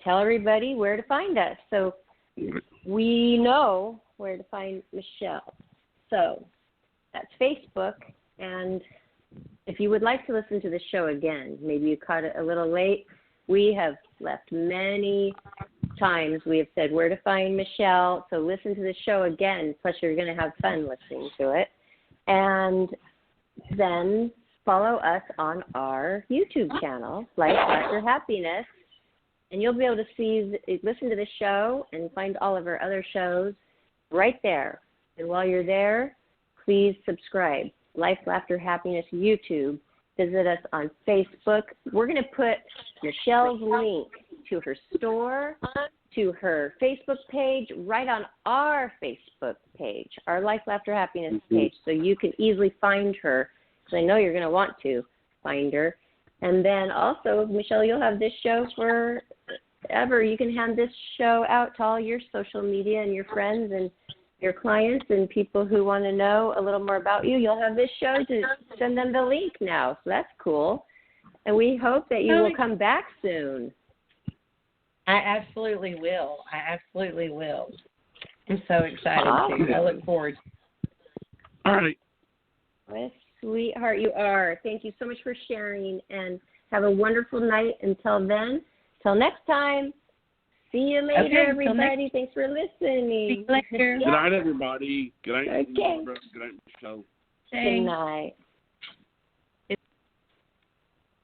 tell everybody where to find us. So we know where to find Michelle. So that's Facebook. And if you would like to listen to the show again, maybe you caught it a little late, we have left many times we have said where to find Michelle. So listen to the show again. Plus, you're going to have fun listening to it. And then follow us on our YouTube channel, Life After Happiness. And you'll be able to listen to the show and find all of our other shows right there. And while you're there, please subscribe. Life, Laughter, Happiness YouTube. Visit us on Facebook. We're going to put Michelle's link to her store to her Facebook page right on our Facebook page, our Life, Laughter, Happiness page, so you can easily find her, because I know you're going to want to find her. And then also, Michelle, you'll have this show forever. You can hand this show out to all your social media and your friends and your clients and people who want to know a little more about you. You'll have this show to send them the link now, so that's cool. And we hope that you will come back soon. I absolutely will. I'm so excited to. I look forward. All right. What a sweetheart you are. Thank you so much for sharing, and have a wonderful night. Until then, till next time. See you later, everybody. Thanks for listening. See you later. Good night, everybody. Good night, Okay. Barbara. Good night, Michelle. Good night.